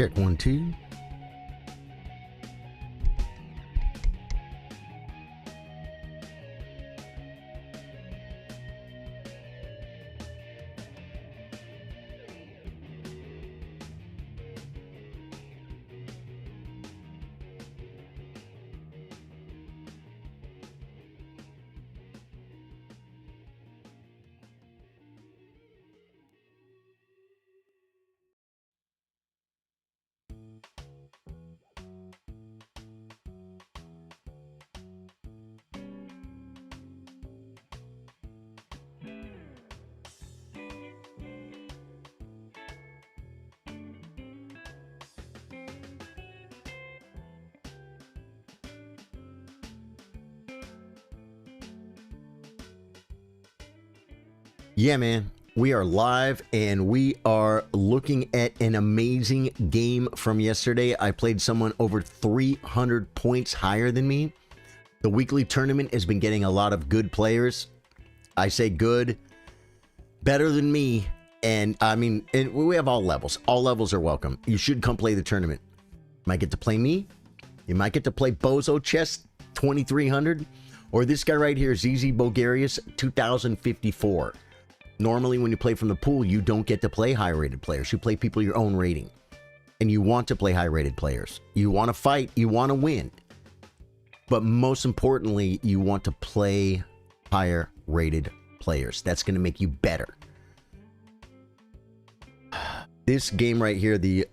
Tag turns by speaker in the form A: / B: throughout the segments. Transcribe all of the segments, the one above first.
A: Check 1, 2. Yeah, man, we are live and we are looking at an amazing game from yesterday. I played someone over 300 points higher than me. The weekly tournament has been getting a lot of good players. I say good, better than me. And I mean, and we have all levels. All levels are welcome. You should come play the tournament. You might get to play me. You might get to play Bozo Chess 2300 or this guy right here, ZZ Bulgarius 2054. Normally, when you play from the pool, you don't get to play high-rated players. You play people your own rating. And you want to play high-rated players. You want to fight. You want to win. But most importantly, you want to play higher-rated players. That's going to make you better. This game right here, the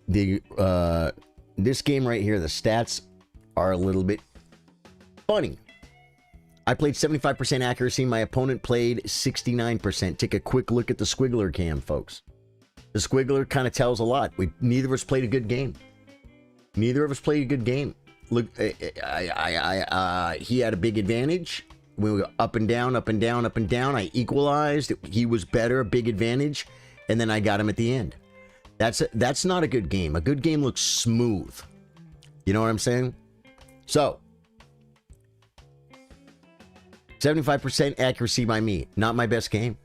A: stats are a little bit funny. I played 75% accuracy. My opponent played 69%. Take a quick look at the squiggler cam, folks. The squiggler kind of tells a lot. Neither of us played a good game. Neither of us played a good game. Look, he had a big advantage. We were up and down, up and down, up and down. I equalized. He was better, a big advantage, and then I got him at the end. That's not a good game. A good game looks smooth. You know what I'm saying? So 75% accuracy by me. Not my best game.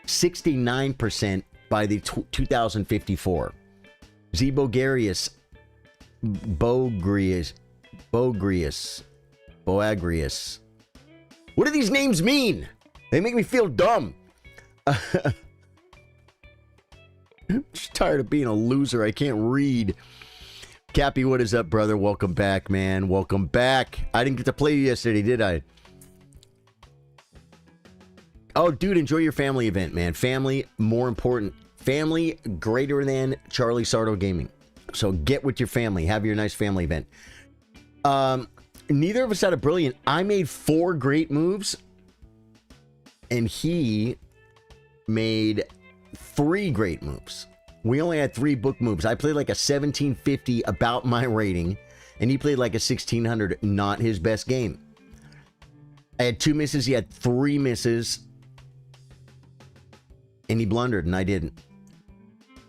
A: 69% by the 2054. Z Bulgarius. Boagrius. What do these names mean? They make me feel dumb. I'm just tired of being a loser. I can't read. Cappy, what is up, brother? Welcome back, man. Welcome back. I didn't get to play you yesterday, did I? Oh, dude, enjoy your family event, man. Family, more important. Family greater than Charly Sardo Gaming. So get with your family. Have your nice family event. Neither of us had a brilliant. I made 4 great moves. And he made 3 great moves. We only had 3 book moves. I played like a 1750 about my rating. And he played like a 1600, not his best game. I had 2 misses. He had 3 misses. And he blundered, and I didn't.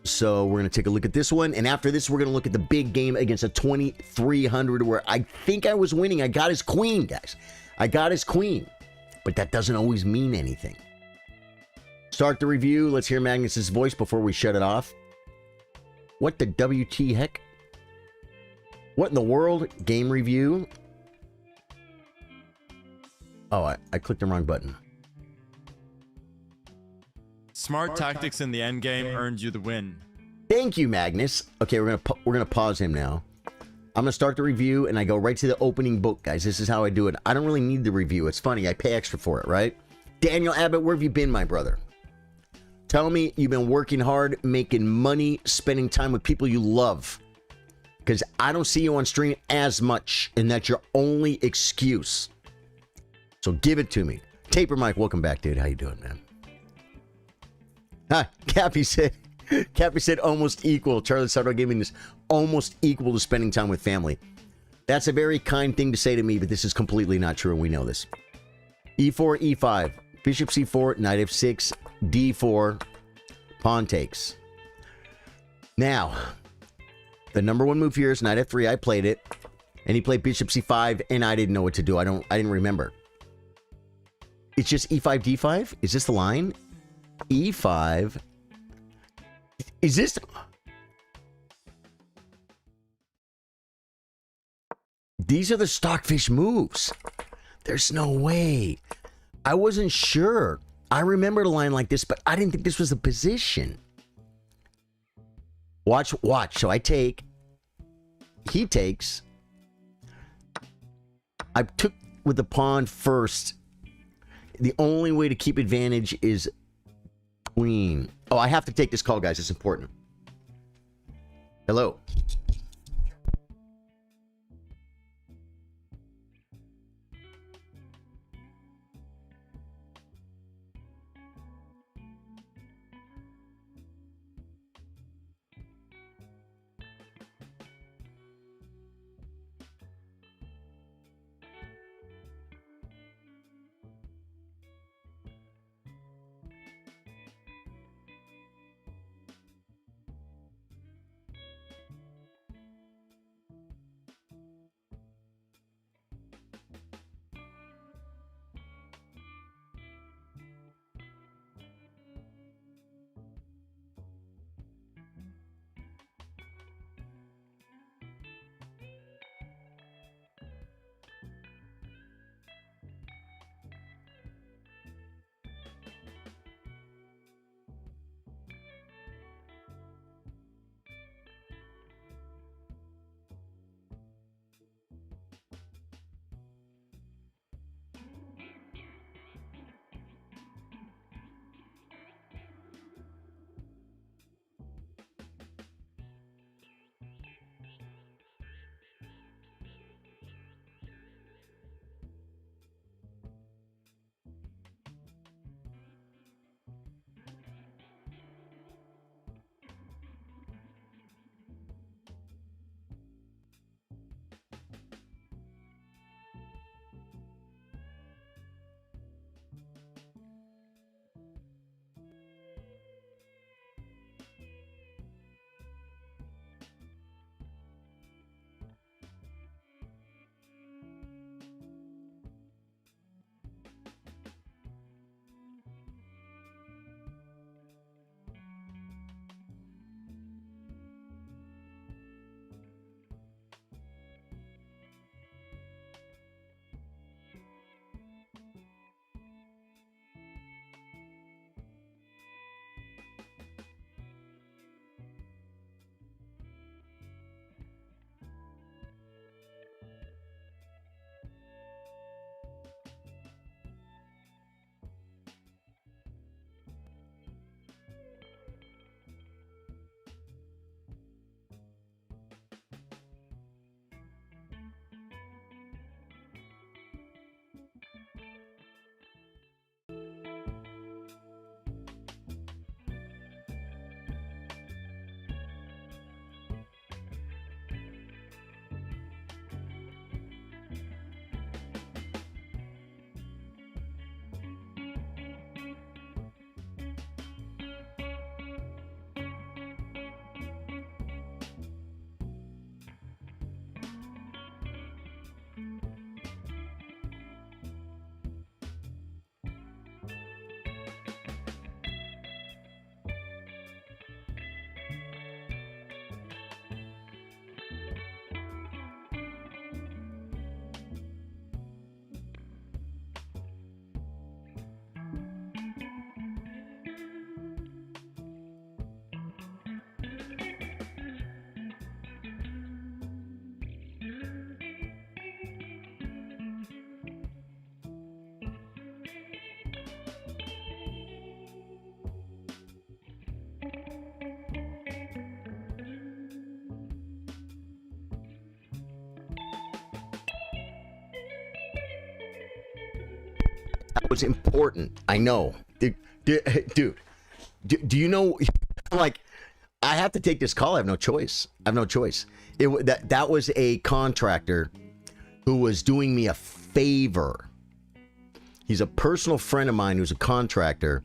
A: So we're going to take a look at this one. And after this, we're going to look at the big game against a 2300 where I think I was winning. I got his queen, guys. I got his queen. But that doesn't always mean anything. Start the review. Let's hear Magnus's voice before we shut it off. What the WT heck? What in the world? Game review. Oh, I clicked the wrong button.
B: Smart tactics in the end game earned you the win.
A: Thank you, Magnus. Okay, we're gonna pause him now. I'm gonna start the review, and I go right to the opening book, guys. This is how I do it. I don't really need the review. It's funny. I pay extra for it, right? Daniel Abbott, where have you been, my brother? Tell me you've been working hard, making money, spending time with people you love. Because I don't see you on stream as much, and that's your only excuse. So give it to me. Taper Mike, welcome back, dude. How you doing, man? Hi, Cappy said almost equal. Charly Sardo Gaming is almost equal to spending time with family. That's a very kind thing to say to me, but this is completely not true, and we know this. E4, E5, Bishop C4, Knight F6, D4, pawn takes. Now, the number 1 move here is Knight F3. I played it, and he played Bishop C5, and I didn't know what to do. I didn't remember. It's just E5, D5? Is this the line? E5. Is this? These are the stockfish moves. There's no way. I wasn't sure. I remembered a line like this, but I didn't think this was the position. Watch. So I take. He takes. I took with the pawn first. The only way to keep advantage is queen. Oh, I have to take this call, guys. It's important. Hello. That was important. I know. Dude, do you know, like, I have to take this call. I have no choice. That was a contractor who was doing me a favor. He's a personal friend of mine who's a contractor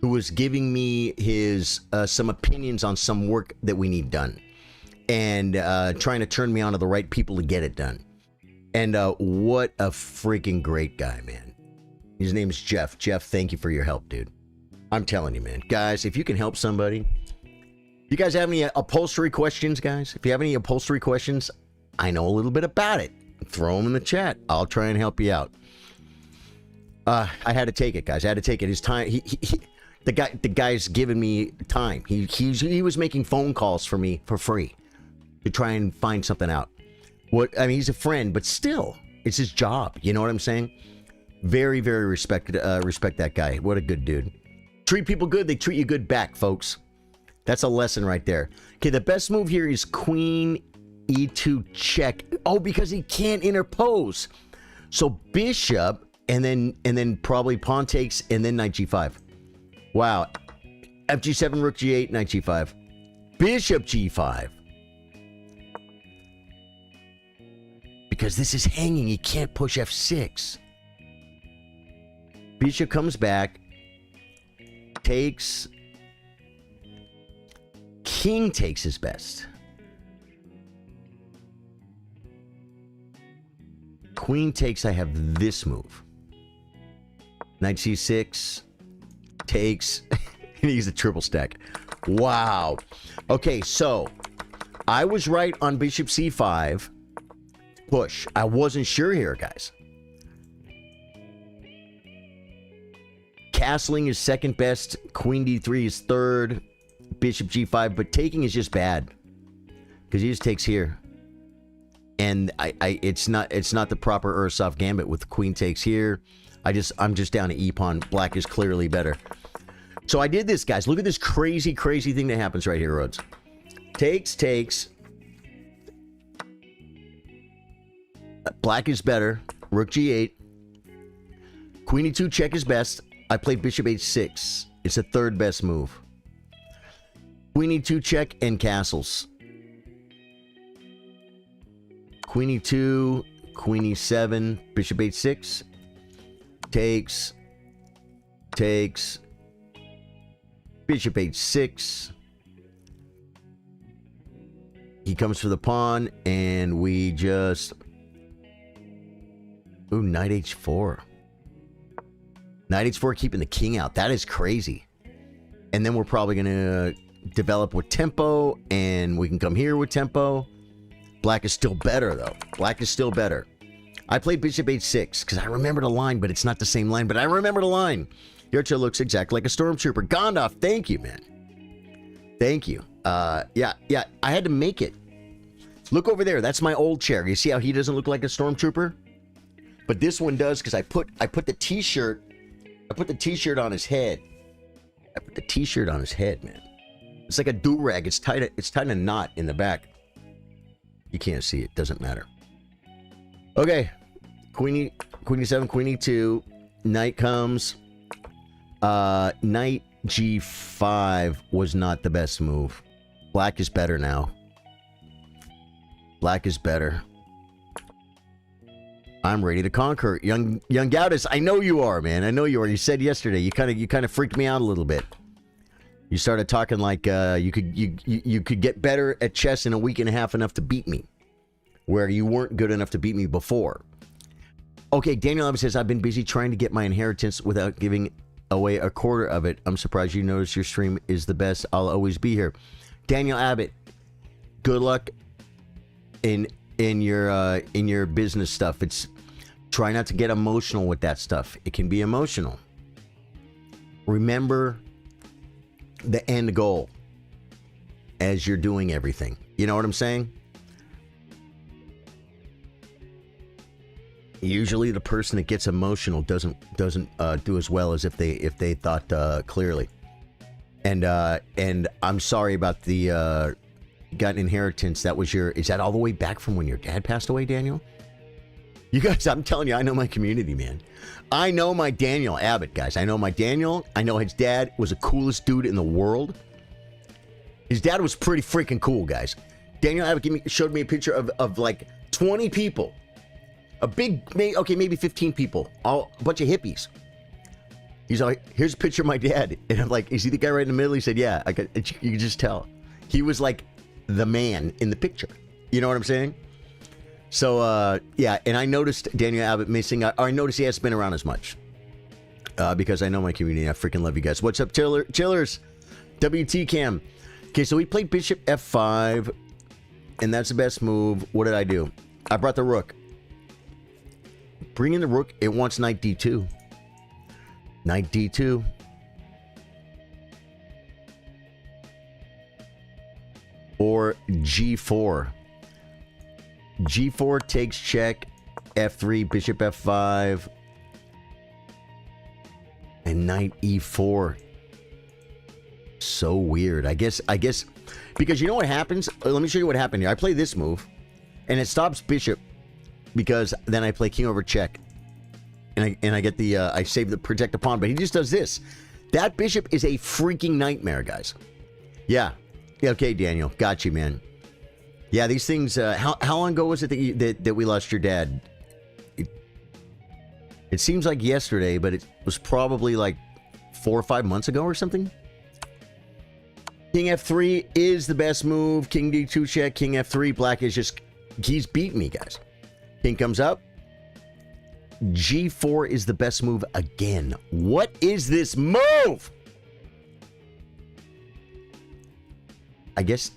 A: who was giving me his some opinions on some work that we need done, and trying to turn me on to the right people to get it done. And what a freaking great guy, man. His name is Jeff. Jeff, thank you for your help, dude. I'm telling you, man. Guys, if you can help somebody, you guys have any upholstery questions, guys? If you have any upholstery questions, I know a little bit about it. throw them in the chat. I'll try and help you out. I had to take it, guys. I had to take it. His time. The guy's giving me time. He was making phone calls for me for free to try and find something out. I mean, he's a friend, but still, it's his job. You know what I'm saying? Very, very respect that guy. What a good dude. Treat people good, they treat you good back, folks. That's a lesson right there. Okay, the best move here is Queen E2 check. Oh, because he can't interpose. So Bishop, and then probably Pawn takes, and then Knight G5. Wow. FG7, Rook G8, Knight G5. Bishop G5. Because this is hanging, he can't push F6. Bishop comes back. Takes. King takes his best. Queen takes, I have this move. Knight C6. Takes. And he's a triple stack. Wow. Okay, so I was right on Bishop C5. Push. I wasn't sure here, guys. Castling is second best. Queen D3 is third. Bishop G5, but taking is just bad because he just takes here, and it's not the proper Ursov gambit with Queen takes here. I'm just down to E pawn. Black is clearly better. So I did this, guys. Look at this crazy thing that happens right here, Rhodes. Takes. Black is better. Rook G8. Queen E2 check is best. I played Bishop H6. It's the third best move. Queen E2 check and castles. Queen E2, Queen E7, Bishop H6. Takes. Bishop H6. He comes for the pawn, and we just... Ooh, Knight H4. Knight H4 keeping the king out. That is crazy. And then we're probably going to develop with tempo, and we can come here with tempo. Black is still better, though. Black is still better. I played Bishop H6 because I remember the line, but it's not the same line. But I remember the line. Your chair looks exactly like a stormtrooper. Gondorf, thank you, man. Thank you. Yeah, I had to make it. Look over there. That's my old chair. You see how he doesn't look like a stormtrooper? But this one does because I put the t-shirt. I put the t-shirt on his head. I put the t-shirt on his head, man. It's like a do-rag. It's tied a knot in the back. You can't see it. Doesn't matter. Okay. Queen E7, Queen E2. Knight comes. Knight G5 was not the best move. Black is better now. Black is better. I'm ready to conquer. Young Gaudis, I know you are, man. I know you are. You said yesterday. You kind of freaked me out a little bit. You started talking like you could get better at chess in a week and a half enough to beat me, where you weren't good enough to beat me before. Okay, Daniel Evans says, I've been busy trying to get my inheritance without giving away a quarter of it. I'm surprised you noticed your stream is the best. I'll always be here. Daniel Abbott, good luck in your business stuff. Try not to get emotional with that stuff. It can be emotional. Remember the end goal as you're doing everything. You know what I'm saying? Usually the person that gets emotional doesn't do as well as if they thought clearly. And I'm sorry about the got an inheritance. That was is that all the way back from when your dad passed away, Daniel? You guys, I'm telling you, I know my community, man. I know my Daniel Abbott, guys. I know my Daniel. I know his dad was the coolest dude in the world. His dad was pretty freaking cool, guys. Daniel Abbott showed me a picture of like 20 people. Maybe 15 people. A bunch of hippies. He's like, here's a picture of my dad. And I'm like, is he the guy right in the middle? He said, yeah. You can just tell. He was like the man in the picture. You know what I'm saying? So, yeah, and I noticed Daniel Abbott missing. I noticed he hasn't been around as much. Because I know my community. I freaking love you guys. What's up, chillers? WT Cam. Okay, so we played Bishop F5. And that's the best move. What did I do? I brought the rook. Bring in the rook. It wants knight d2. Knight d2. Or g4. g4 takes check. f3, bishop f5. And knight e4. So weird. I guess, because you know what happens? Let me show you what happened here. I play this move, and it stops bishop, because then I play king over check. And I get the, I save the protect the pawn, but he just does this. That bishop is a freaking nightmare, guys. Yeah. Okay, Daniel. Got you, man. Yeah, these things, how long ago was it that we lost your dad? It seems like yesterday, but it was probably like 4 or 5 months ago or something. King f3 is the best move. King d2 check, king f3. Black is just, he's beat me, guys. King comes up. g4 is the best move again. What is this move? I guess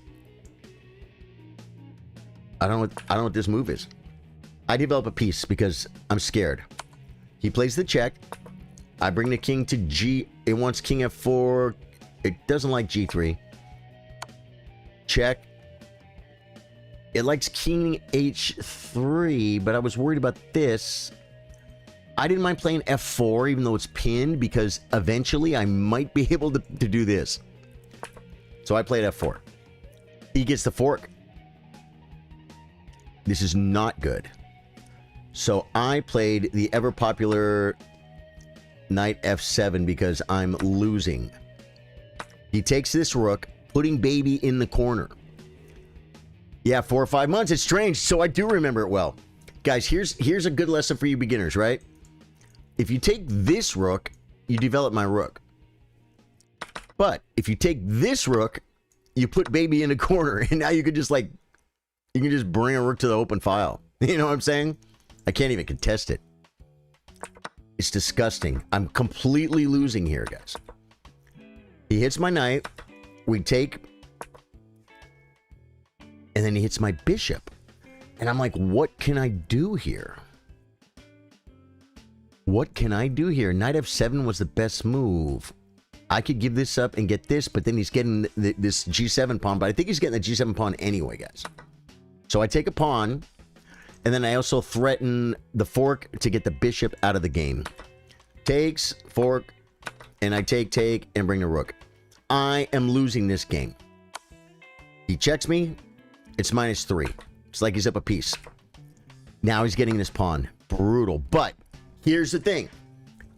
A: I don't know what this move is. I develop a piece because I'm scared. He plays the check. I bring the king to g. It wants king f4. It doesn't like g3. Check. It likes king h3, but I was worried about this. I didn't mind playing f4, even though it's pinned, because eventually I might be able to do this. So I played f4. He gets the fork. This is not good. So I played the ever-popular knight f7 because I'm losing. He takes this rook, putting baby in the corner. Yeah, 4 or 5 months. It's strange, so I do remember it well. Guys, here's a good lesson for you beginners, right? If you take this rook, you develop my rook. But if you take this rook, you put baby in a corner, and now you can just like, you can just bring a rook to the open file. You know what I'm saying? I can't even contest it. It's disgusting. I'm completely losing here, guys. He hits my knight. We take, and then he hits my bishop. And I'm like, what can I do here? What can I do here? Knight f7 was the best move. I could give this up and get this, but then he's getting this g7 pawn. But I think he's getting the g7 pawn anyway, guys. So I take a pawn, and then I also threaten the fork to get the bishop out of the game. Takes, fork, and I take, and bring the rook. I am losing this game. He checks me. It's -3. It's like he's up a piece. Now he's getting this pawn. Brutal. But here's the thing.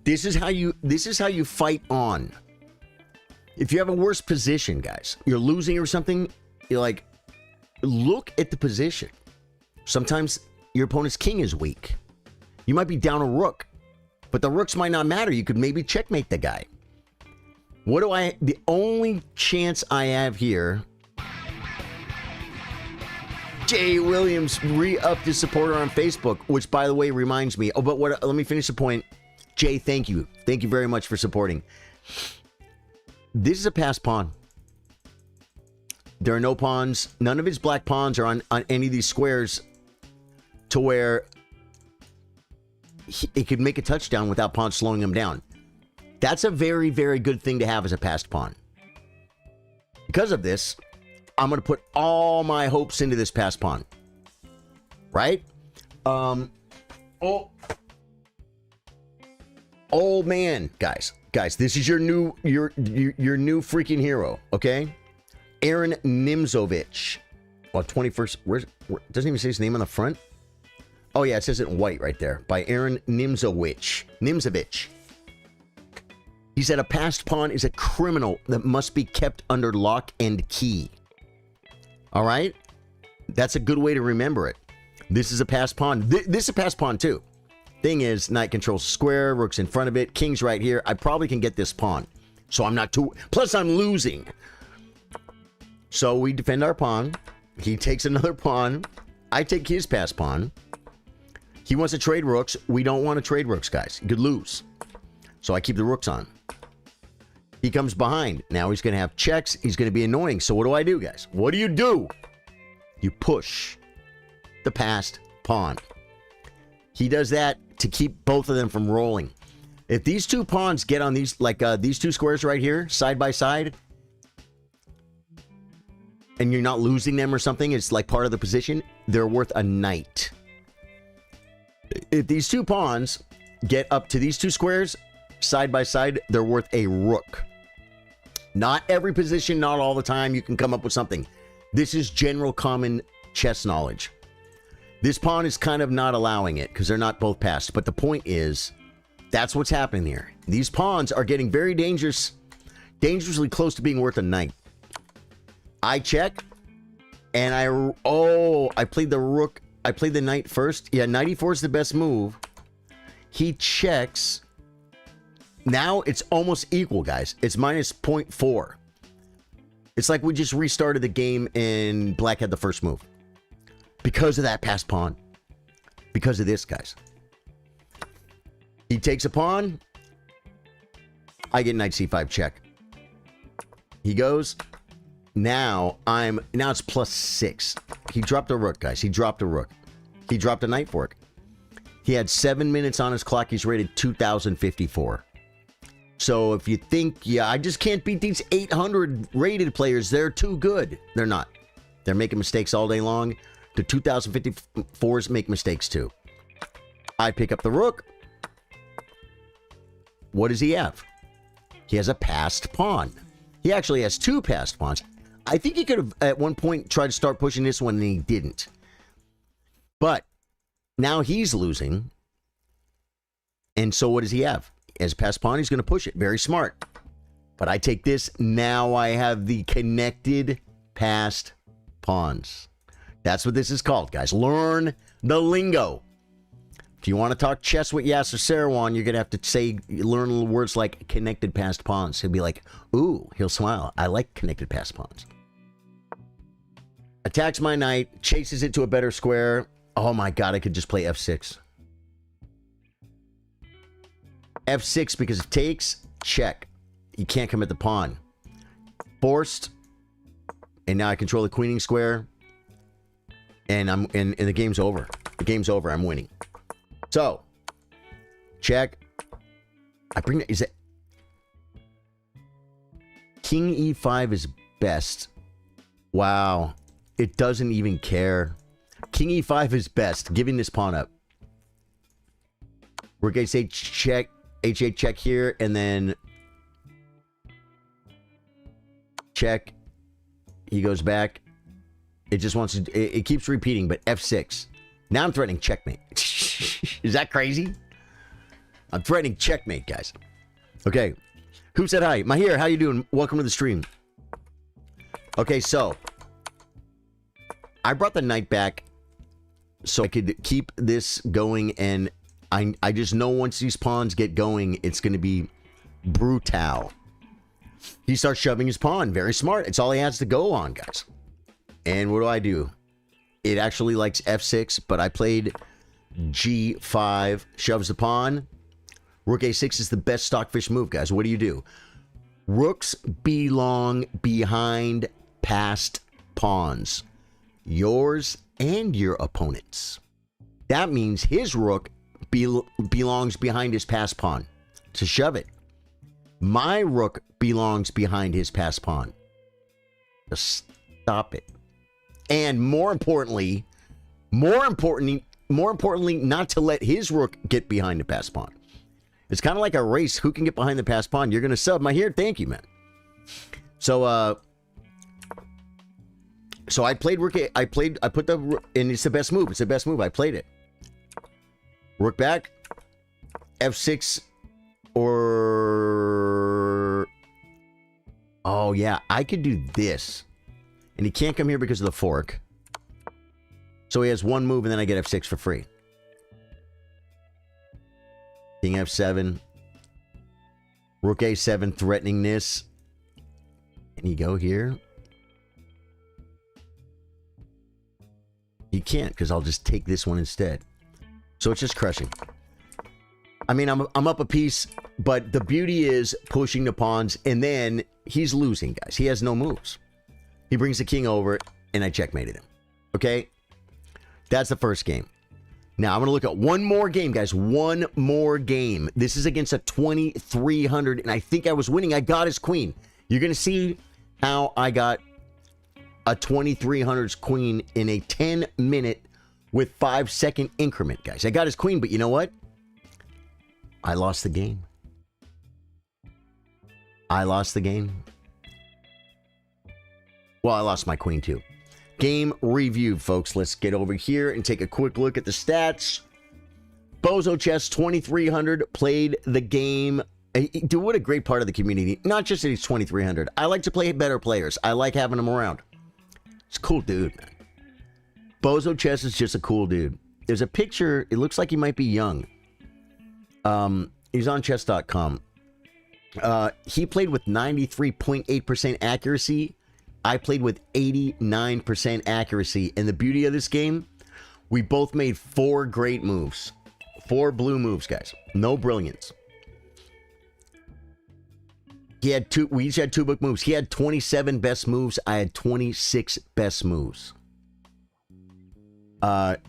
A: This is how you fight on. If you have a worse position, guys, you're losing or something, you're like, look at the position. Sometimes your opponent's king is weak. You might be down a rook, but the rooks might not matter. You could maybe checkmate the guy. The only chance I have here, Jay Williams re-upped his supporter on Facebook, which, by the way, reminds me. Oh, but let me finish the point. Jay, thank you. Thank you very much for supporting. This is a passed pawn. There are no pawns. None of his black pawns are on any of these squares to where it could make a touchdown without pawns slowing him down. That's a very, very good thing to have as a passed pawn. Because of this, I'm going to put all my hopes into this passed pawn. Right? Oh man, guys, this is your new freaking hero, okay? Aaron Nimzovich. Well, 21st. Where doesn't even say his name on the front. Oh yeah, it says it in white right there. By Aaron Nimzovich. He said a passed pawn is a criminal that must be kept under lock and key. All right, that's a good way to remember it. This is a passed pawn. This is a passed pawn too. Thing is, knight controls square, rook's in front of it, king's right here. I probably can get this pawn. So I'm not too... Plus, I'm losing. So we defend our pawn. He takes another pawn. I take his passed pawn. He wants to trade rooks. We don't want to trade rooks, guys. You could lose. So I keep the rooks on. He comes behind. Now he's going to have checks. He's going to be annoying. So what do I do, guys? What do? You push the passed pawn. He does that to keep both of them from rolling. If these two pawns get on these, like these two squares right here, side by side, and you're not losing them or something, it's like part of the position, they're worth a knight. If these two pawns get up to these two squares, side by side, they're worth a rook. Not every position, not all the time, you can come up with something. This is general common chess knowledge. This pawn is kind of not allowing it because they're not both passed. But the point is, that's what's happening here. These pawns are getting very dangerously close to being worth a knight. I check, and I played the rook. I played the knight first. Yeah, knight e4 is the best move. He checks. Now it's almost equal, guys. It's minus 0.4. It's like we just restarted the game and black had the first move. Because of that passed pawn. Because of this, guys. He takes a pawn. I get knight c5 check. He goes. Now it's +6. He dropped a rook, guys. He dropped a rook. He dropped a knight fork. He had 7 minutes on his clock. He's rated 2054. So if you think, yeah, I just can't beat these 800 rated players, they're too good. They're not. They're making mistakes all day long. The 2054s make mistakes too. I pick up the rook. What does he have? He has a passed pawn. He actually has two passed pawns. I think he could have at one point tried to start pushing this one and he didn't. But now he's losing. And so what does he have? As passed pawn, he's going to push it. Very smart. But I take this. Now I have the connected passed pawns. That's what this is called, guys. Learn the lingo. If you want to talk chess with Yasser Seirawan, you're going to have to learn words like connected passed pawns. He'll be like, ooh, he'll smile. I like connected passed pawns. Attacks my knight, chases it to a better square. Oh my god, I could just play f6. f6 because it takes, check. You can't commit the pawn. Forced. And now I control the queening square. And the game's over. The game's over. I'm winning. So, check. I bring that. Is it King E5 is best? Wow. It doesn't even care. King E5 is best. Giving this pawn up. Rook H8 check. H8 check here, and then check. He goes back. It just wants to. It keeps repeating, but F6. Now I'm threatening checkmate. Is that crazy? I'm threatening checkmate, guys. Okay. Who said hi? Mahir, how you doing? Welcome to the stream. Okay, so I brought the knight back so I could keep this going, and I just know once these pawns get going, it's going to be brutal. He starts shoving his pawn. Very smart. It's all he has to go on, guys. And what do? It actually likes f6, but I played g5. Shoves the pawn. Rook a6 is the best stockfish move, guys. What do? Rooks belong behind passed pawns. Yours and your opponent's. That means his rook belongs behind his passed pawn to shove it. My rook belongs behind his passed pawn to stop it. And more importantly, not to let his rook get behind the passed pawn. It's kind of like a race. Who can get behind the passed pawn? You're going to sub my here. Thank you, man. So I played rook. I put the, and it's the best move. It's the best move. I played it. Rook back, f6, or oh yeah, I could do this, and he can't come here because of the fork. So he has one move, and then I get f6 for free. King f7, rook a7, threatening this. Can he go here? He can't, because I'll just take this one instead. So it's just crushing. I mean, I'm up a piece, but the beauty is pushing the pawns, and then he's losing, guys. He has no moves. He brings the king over, and I checkmated him. Okay? That's the first game. Now, I'm going to look at one more game, guys. One more game. This is against a 2300, and I think I was winning. I got his queen. You're going to see how I got a 2300's queen in a 10-minute with 5-second increment, guys. I got his queen, but you know what? I lost the game. I lost the game. Well, I lost my queen, too. Game review, folks. Let's get over here and take a quick look at the stats. Bozo Chess 2300 played the game. Dude, what a great part of the community. Not just that he's 2300. I like to play better players. I like having them around. It's a cool dude, man. Bozo Chess is just a cool dude. There's a picture. It looks like he might be young. He's on chess.com. He played with 93.8% accuracy. I played with 89% accuracy. And the beauty of this game, we both made 4 great moves. 4 blue moves, guys. No brilliance. He had we each had 2 book moves. He had 27 best moves. I had 26 best moves.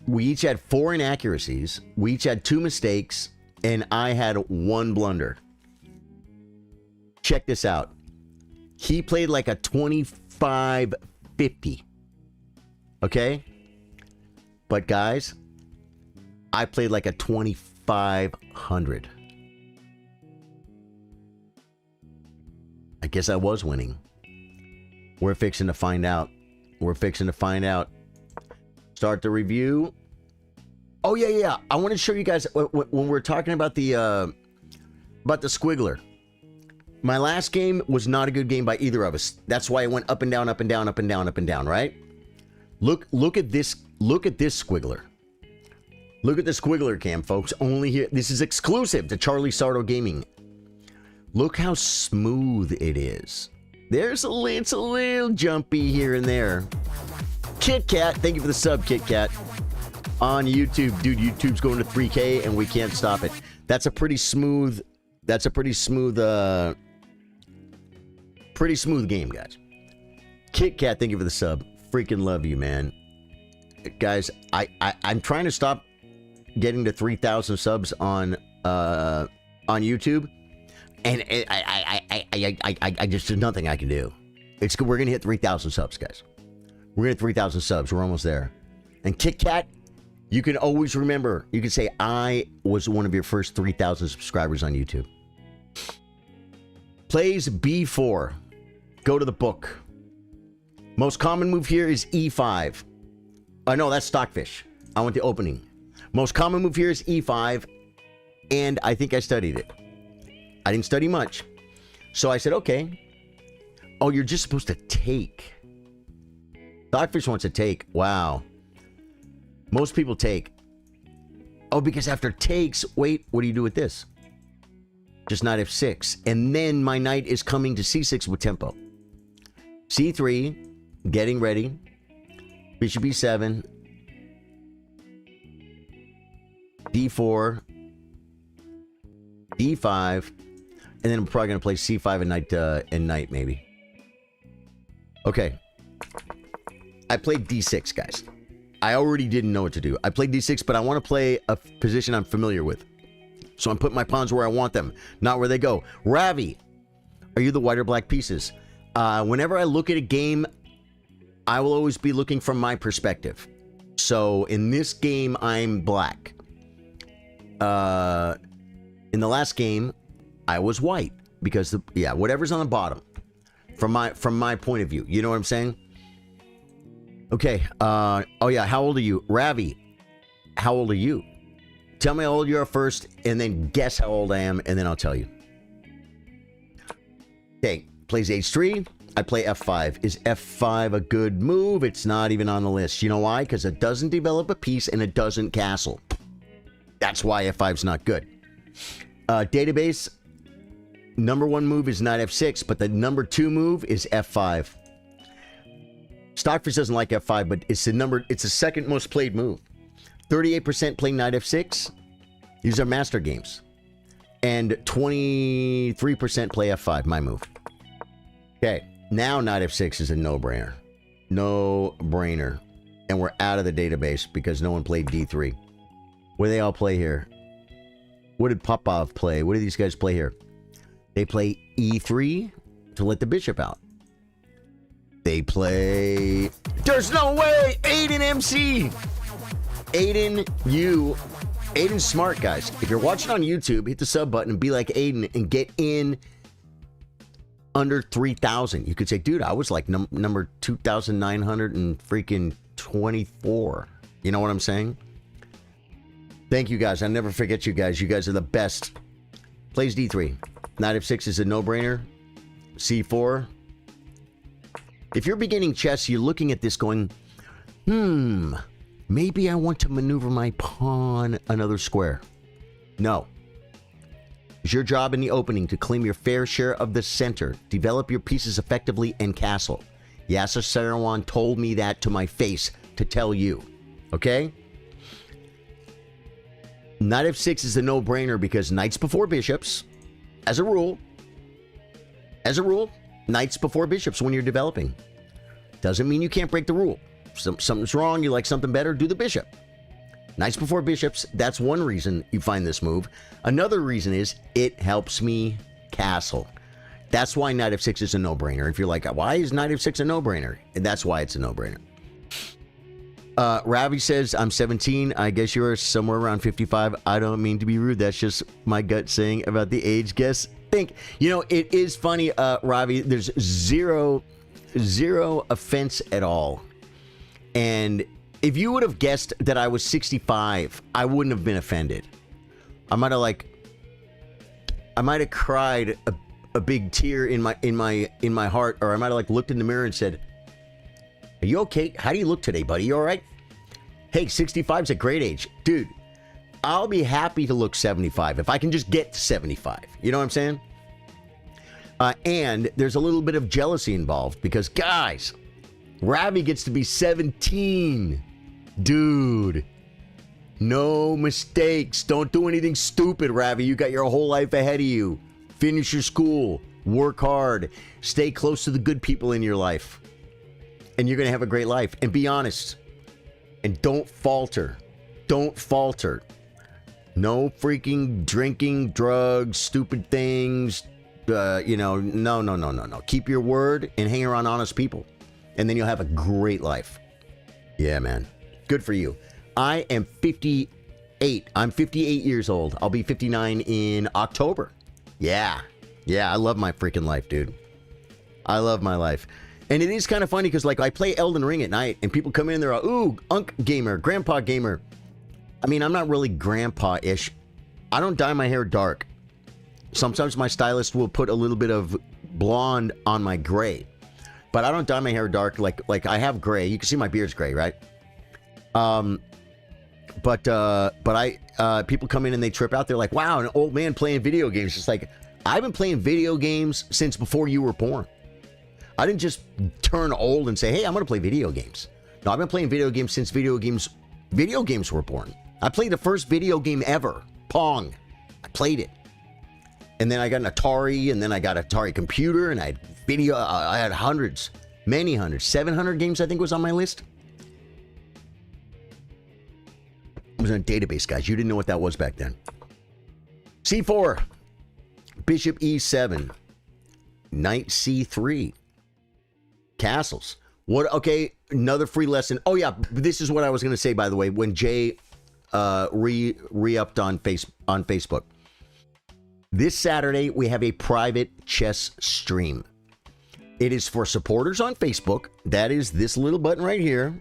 A: We each had 4 inaccuracies. We each had 2 mistakes. And I had 1 blunder. Check this out. He played like a 2550. Okay? But guys, I played like a 2500. I guess I was winning. We're fixing to find out. We're fixing to find out. Start the review. Oh, yeah. I want to show you guys when we're talking about the squiggler. My last game was not a good game by either of us. That's why it went up and down, up and down, up and down, up and down, right? Look at this. Look at this squiggler. Look at the squiggler cam, folks. Only here. This is exclusive to Charly Sardo Gaming. Look how smooth it is. It's a little jumpy here and there. Kit Kat, thank you for the sub, Kit Kat. On YouTube, dude, YouTube's going to 3K and we can't stop it. That's a pretty smooth game, guys. Kit Kat, thank you for the sub. Freaking love you, man. Guys, I'm trying to stop getting to 3,000 subs on YouTube, and I just there's nothing I can do. We're gonna hit 3,000 subs, guys. We're gonna hit 3,000 subs. We're almost there. And Kit Kat, you can always remember. You can say I was one of your first 3,000 subscribers on YouTube. Plays B4. Go to the book. Most common move here is E5. No, that's Stockfish. I went to opening. Most common move here is E5, and I think I studied it. I didn't study much. So I said, okay. Oh, you're just supposed to take. Stockfish wants to take. Wow. Most people take. Oh, because after takes, wait, what do you do with this? Just knight F6. And then my knight is coming to C6 with tempo. C3, getting ready. Bishop E7. D4. D5. And then I'm probably going to play C5 and knight maybe. Okay. I played D6, guys. I already didn't know what to do. I played D6, but I want to play a position I'm familiar with. So I'm putting my pawns where I want them, not where they go. Ravi, are you the white or black pieces? Whenever I look at a game, I will always be looking from my perspective. So in this game, I'm black. In the last game, I was white because whatever's on the bottom, from my point of view, you know what I'm saying? Okay. Oh yeah. How old are you, Ravi? How old are you? Tell me how old you are first, and then guess how old I am, and then I'll tell you. Okay. Plays H3. I play F5. Is F5 a good move? It's not even on the list. You know why? Because it doesn't develop a piece and it doesn't castle. That's why F5's not good. Database. Number 1 move is knight F6, but the number 2 move is F5. Stockfish doesn't like F5, but it's the second most played move. 38% play knight F6. These are master games. And 23% play F5, my move. Okay, now knight F6 is a no-brainer. No-brainer. And we're out of the database because no one played D3. What do they all play here? What did Popov play? What do these guys play here? They play E3 to let the bishop out. They play... There's no way! Aiden MC! Aiden, Aiden's smart, guys. If you're watching on YouTube, hit the sub button and be like Aiden and get in under 3,000. You could say, dude, I was like number 2,900 and freaking 24. You know what I'm saying? Thank you, guys. I never forget you guys. You guys are the best. Plays D3. Knight f6 is a no-brainer. C4. If you're beginning chess, you're looking at this going, maybe I want to maneuver my pawn another square. No. It's your job in the opening to claim your fair share of the center, develop your pieces effectively, and castle. Yasser Seirawan told me that to my face to tell you. Okay? Knight f6 is a no-brainer because knights before bishops, as a rule, knights before bishops when you're developing. Doesn't mean you can't break the rule. Something's wrong, you like something better, do the bishop. Knights before bishops, that's one reason you find this move. Another reason is it helps me castle. That's why knight f6 is a no-brainer. If you're like, why is knight f6 a no-brainer? And that's why it's a no-brainer. Ravi says, I'm 17. I guess you're somewhere around 55. I don't mean to be rude. That's just my gut saying about the age guess. You know, it is funny, Ravi. There's zero offense at all. And if you would have guessed that I was 65, I wouldn't have been offended. I might have cried a big tear in my heart, or I might have like looked in the mirror and said, "Are you okay? How do you look today, buddy? You all right?" Hey, 65 is a great age. Dude, I'll be happy to look 75 if I can just get to 75. You know what I'm saying? And there's a little bit of jealousy involved because, guys, Ravi gets to be 17. Dude, no mistakes. Don't do anything stupid, Ravi. You got your whole life ahead of you. Finish your school. Work hard. Stay close to the good people in your life. And you're going to have a great life. And be honest. And don't falter. Don't falter. No freaking drinking, drugs, stupid things. No. Keep your word and hang around honest people. And then you'll have a great life. Yeah, man. Good for you. I am 58. I'm 58 years old. I'll be 59 in October. Yeah. Yeah, I love my freaking life, dude. I love my life. And it is kind of funny because, like, I play Elden Ring at night, and people come in and they're like, ooh, Unk Gamer, Grandpa Gamer. I mean, I'm not really grandpa-ish. I don't dye my hair dark. Sometimes my stylist will put a little bit of blonde on my gray. But I don't dye my hair dark. Like I have gray. You can see my beard's gray, right? But people come in and they trip out. They're like, wow, an old man playing video games. It's like, I've been playing video games since before you were born. I didn't just turn old and say, hey, I'm going to play video games. No, I've been playing video games since video games were born. I played the first video game ever, Pong. I played it. And then I got an Atari, and then I got an Atari computer, and I had hundreds, many hundreds, 700 games I think was on my list. It was on a database, guys. You didn't know what that was back then. C4, Bishop E7, Knight C3, castles. What? Okay, another free lesson. Oh yeah, this is what I was going to say, by the way, when Jay re-upped on Facebook. This Saturday, we have a private chess stream. It is for supporters on Facebook. That is this little button right here.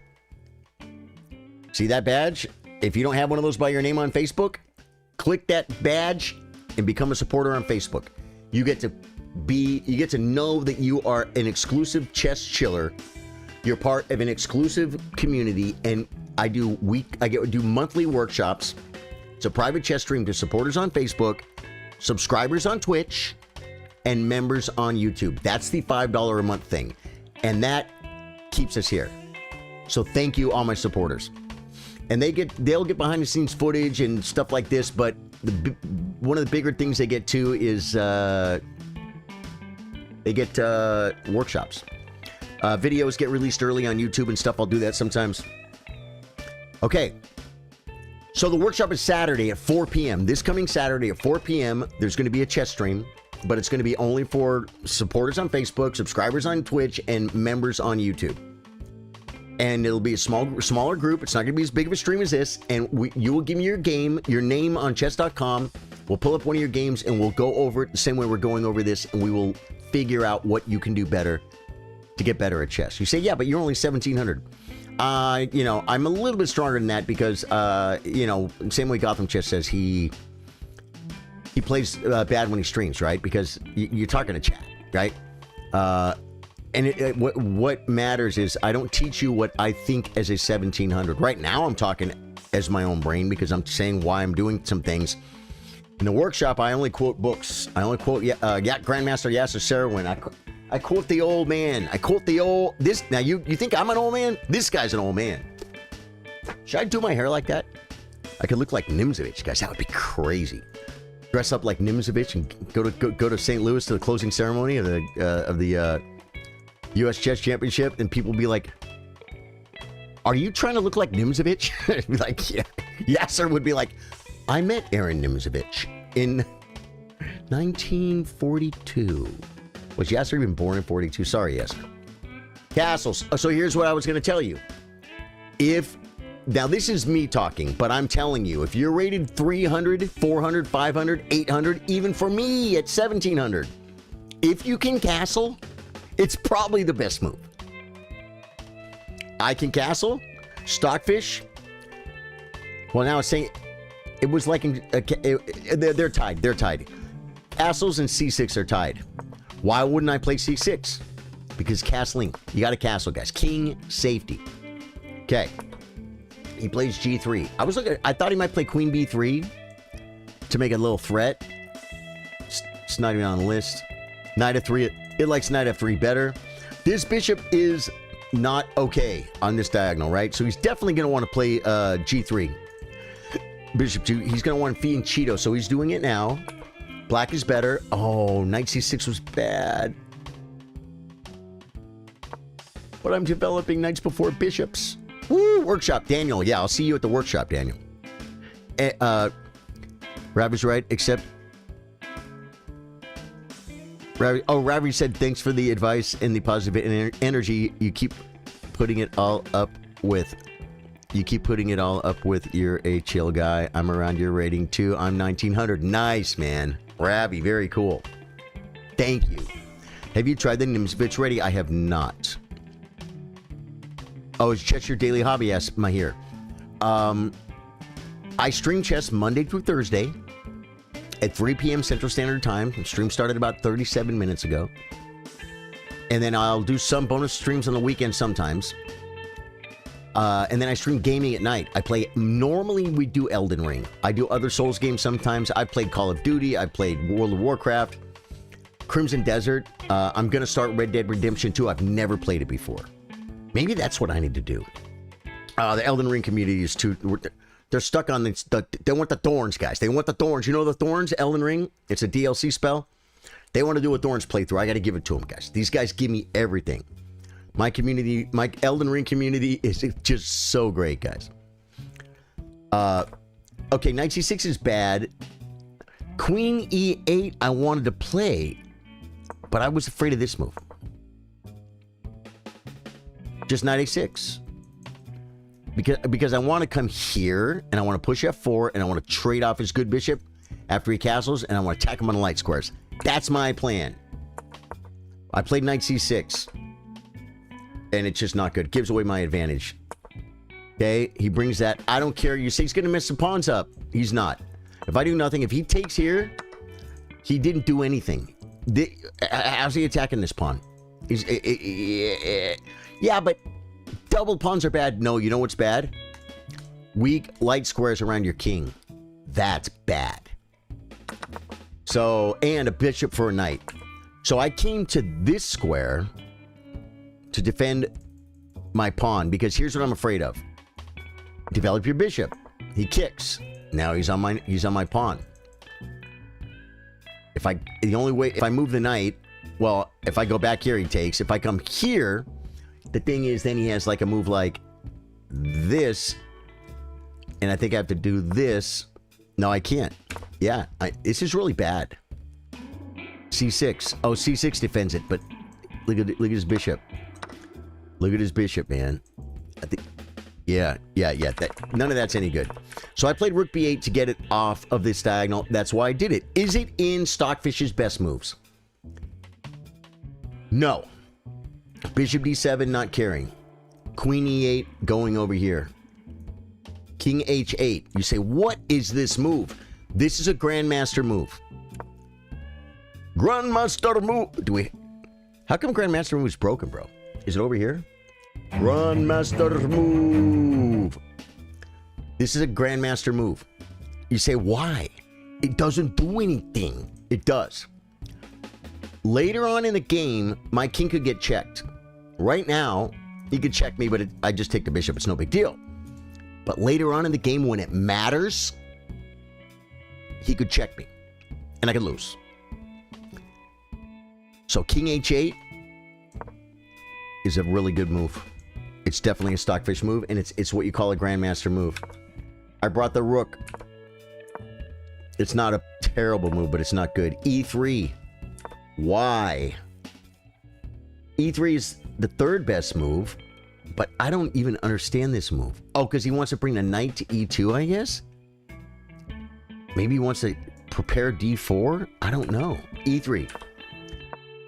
A: See that badge? If you don't have one of those by your name on Facebook, click that badge and become a supporter on Facebook. You get to know that you are an exclusive chess chiller. You're part of an exclusive community, and I get to do monthly workshops. It's a private chess stream to supporters on Facebook, subscribers on Twitch, and members on YouTube. That's the $5 a month thing. And that keeps us here. So thank you, all my supporters. And they'll get behind the scenes footage and stuff like this, but one of the bigger things they get too is they get workshops. Videos get released early on YouTube and stuff. I'll do that sometimes. Okay. So the workshop is Saturday at 4 p.m. This coming Saturday at 4 p.m. There's going to be a chess stream, but it's going to be only for supporters on Facebook, subscribers on Twitch, and members on YouTube. And it'll be a smaller group. It's not going to be as big of a stream as this. And you will give me your game, your name on chess.com. We'll pull up one of your games and we'll go over it the same way we're going over this. And we will figure out what you can do better to get better at chess. You say, yeah, but you're only 1,700. You know, I'm a little bit stronger than that because, you know, same way Gotham Chess says he plays bad when he streams, right? Because you're talking to chat, right? And what matters is I don't teach you what I think as a 1,700. Right now, I'm talking as my own brain because I'm saying why I'm doing some things. In the workshop, I only quote books. I only quote Grandmaster Yasser Serouin. I quote the old man. I quote the old... This now, you think I'm an old man? This guy's an old man. Should I do my hair like that? I could look like Nimzovich, guys. That would be crazy. Dress up like Nimzovich and go to St. Louis to the closing ceremony of the U.S. Chess Championship, and people be like, "Are you trying to look like Nimzovich?" Be like, yeah. Yasser would be like, "I met Aaron Nimzovich in 1942." Was Yasser even born in 42? Sorry, Yasser. Castles. So here's what I was going to tell you. Now this is me talking, but I'm telling you, if you're rated 300, 400, 500, 800, even for me at 1,700, if you can castle, it's probably the best move. I can castle, Stockfish. Well, now it's saying it was like they're tied. They're tied. Castles and C6 are tied. Why wouldn't I play C6? Because castling. You got to castle, guys. King safety. Okay. He plays G3. I thought he might play Queen B3 to make a little threat. It's not even on the list. Knight F3. It likes Knight F3 better. This bishop is not okay on this diagonal, right? So he's definitely going to want to play G3. Bishop 2. He's going to want Fee and Cheeto, so he's doing it now. Black is better. Oh, Knight C6 was bad. But I'm developing knights before bishops. Woo, workshop. Daniel, yeah, I'll see you at the workshop, Daniel. Ravi's right, except... Ravi said, thanks for the advice and the positive energy you keep putting it all up with. You keep putting it all up with. You're a chill guy. I'm around your rating, too. I'm 1,900. Nice, man. Ravi, very cool. Thank you. Have you tried the Nimzovich ready? I have not. Oh, is chess your daily hobby? Yes, Mahir. I stream chess Monday through Thursday at 3 p.m. Central Standard Time. The stream started about 37 minutes ago. And then I'll do some bonus streams on the weekend sometimes. And then I stream gaming at night. Normally we do Elden Ring. I do other Souls games sometimes. I've played Call of Duty. I've played World of Warcraft. Crimson Desert. I'm going to start Red Dead Redemption 2. I've never played it before. Maybe that's what I need to do. The Elden Ring community is too... They're stuck on they want the thorns, guys. They want the thorns. You know the thorns? Elden Ring? It's a DLC spell. They want to do a thorns playthrough. I got to give it to them, guys. These guys give me everything. My community, my Elden Ring community is just so great, guys. Okay, Knight C6 is bad. Queen E8 I wanted to play, but I was afraid of this move. Just Knight A6. Because I want to come here, and I want to push F4, and I want to trade off his good bishop after he castles, and I want to attack him on the light squares. That's my plan. I played Knight C6. And it's just not good. Gives away my advantage. Okay, he brings that. I don't care. You say he's going to mess the pawns up. He's not. If I do nothing, if he takes here, he didn't do anything. How's he attacking this pawn? He's... yeah, but double pawns are bad. No, you know what's bad? Weak light squares around your king. That's bad. So, and a bishop for a knight. So I came to this square to defend my pawn, because here's what I'm afraid of. Develop your bishop. He kicks. Now he's on my pawn. If I move the knight, well, if I go back here, he takes. If I come here, the thing is, then he has like a move like this, And I think I have to do this. No, I can't. Yeah, this is really bad. C6. Oh, C6 defends it, but look at his bishop. Look at his bishop, man. I think, yeah. None of that's any good. So I played Rook B8 to get it off of this diagonal. That's why I did it. Is it in Stockfish's best moves? No. Bishop D7 not carrying. Queen E8 going over here. King H8. You say, what is this move? This is a Grandmaster move. Grandmaster move. How come Grandmaster move is broken, bro? Is it over here? Grandmaster move. This is a Grandmaster move. You say, why? It doesn't do anything. It does. Later on in the game, my king could get checked. Right now, he could check me, but I just take the bishop. It's no big deal. But later on in the game, when it matters, he could check me. And I could lose. So King H8 is a really good move. It's definitely a Stockfish move, and it's what you call a Grandmaster move. I brought the Rook. It's not a terrible move, but it's not good. E3. Why? E3 is the third best move, but I don't even understand this move. Oh, because he wants to bring the knight to E2, I guess? Maybe he wants to prepare D4? I don't know. E3.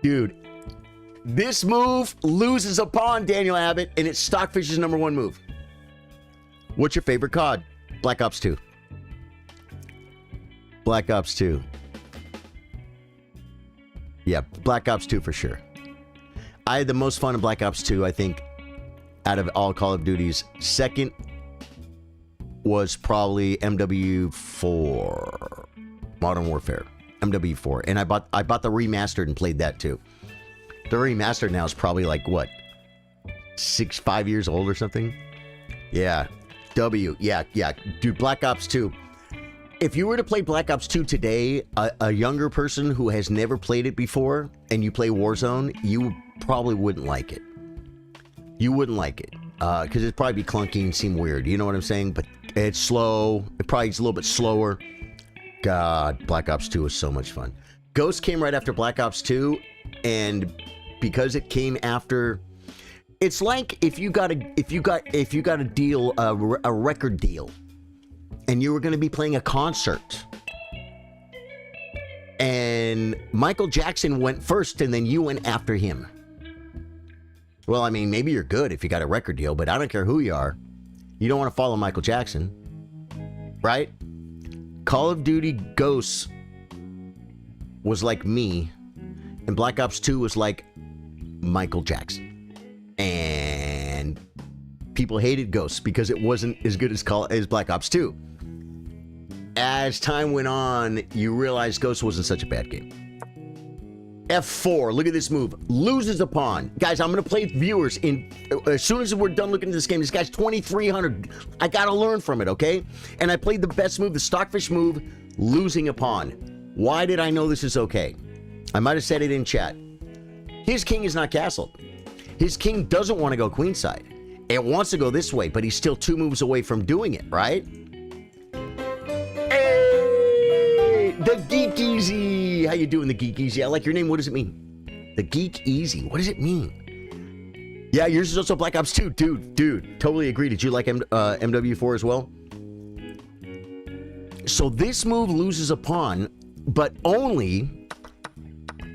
A: Dude, this move loses a pawn, Daniel Abbott, and it's Stockfish's #1 move. What's your favorite COD? Black Ops 2. Black Ops 2. Yeah, Black Ops 2 for sure. I had the most fun in Black Ops 2, I think, out of all Call of Duties. Second was probably MW4. Modern Warfare. MW4. And I bought the remastered and played that too. The remastered now is probably like, what? 5 years old or something? Yeah. Yeah. Dude, Black Ops 2. If you were to play Black Ops 2 today, a younger person who has never played it before, and you play Warzone, you probably wouldn't like it. You wouldn't like it. Because it'd probably be clunky and seem weird. You know what I'm saying? But it's slow. It probably is a little bit slower. God, Black Ops 2 was so much fun. Ghost came right after Black Ops 2, and because it came after, it's like if you got a deal, a record deal, and you were going to be playing a concert, and Michael Jackson went first, and then you went after him. Well, I mean, maybe you're good if you got a record deal, but I don't care who you are. You don't want to follow Michael Jackson, right? Call of Duty Ghosts was like me, and Black Ops 2 was like Michael Jackson. And people hated Ghosts because it wasn't as good as Black Ops 2. As time went on, you realized Ghosts wasn't such a bad game. F4, look at this move. Loses a pawn. Guys, I'm going to play viewers as soon as we're done looking at this game. This guy's 2,300. I got to learn from it, okay? And I played the best move, the Stockfish move, losing a pawn. Why did I know this is okay? I might have said it in chat. His king is not castled. His king doesn't want to go queenside. It wants to go this way, but he's still 2 moves away from doing it, right? Hey! The Geek Easy! How you doing, the Geek Easy? I like your name. What does it mean? The Geek Easy. What does it mean? Yeah, yours is also Black Ops 2. Dude. Totally agree. Did you like MW4 as well? So this move loses a pawn, but only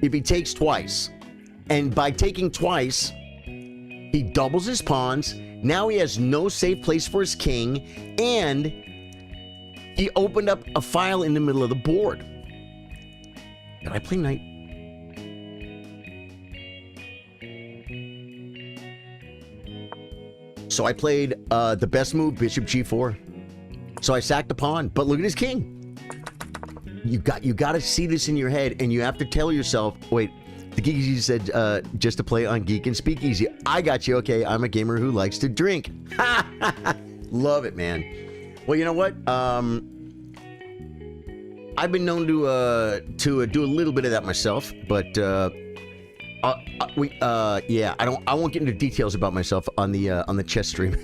A: if he takes twice. And by taking twice, he doubles his pawns. Now he has no safe place for his king, and he opened up a file in the middle of the board. Did I play knight? So I played the best move, Bishop G4. So I sacked the pawn, but look at his king. You got to see this in your head, and you have to tell yourself, wait, the Geek Easy said just to play on Geek and Speakeasy. I got you. Okay, I'm a gamer who likes to drink. Love it, man. Well, you know what? I've been known to do a little bit of that myself, but yeah, I won't get into details about myself on the chess stream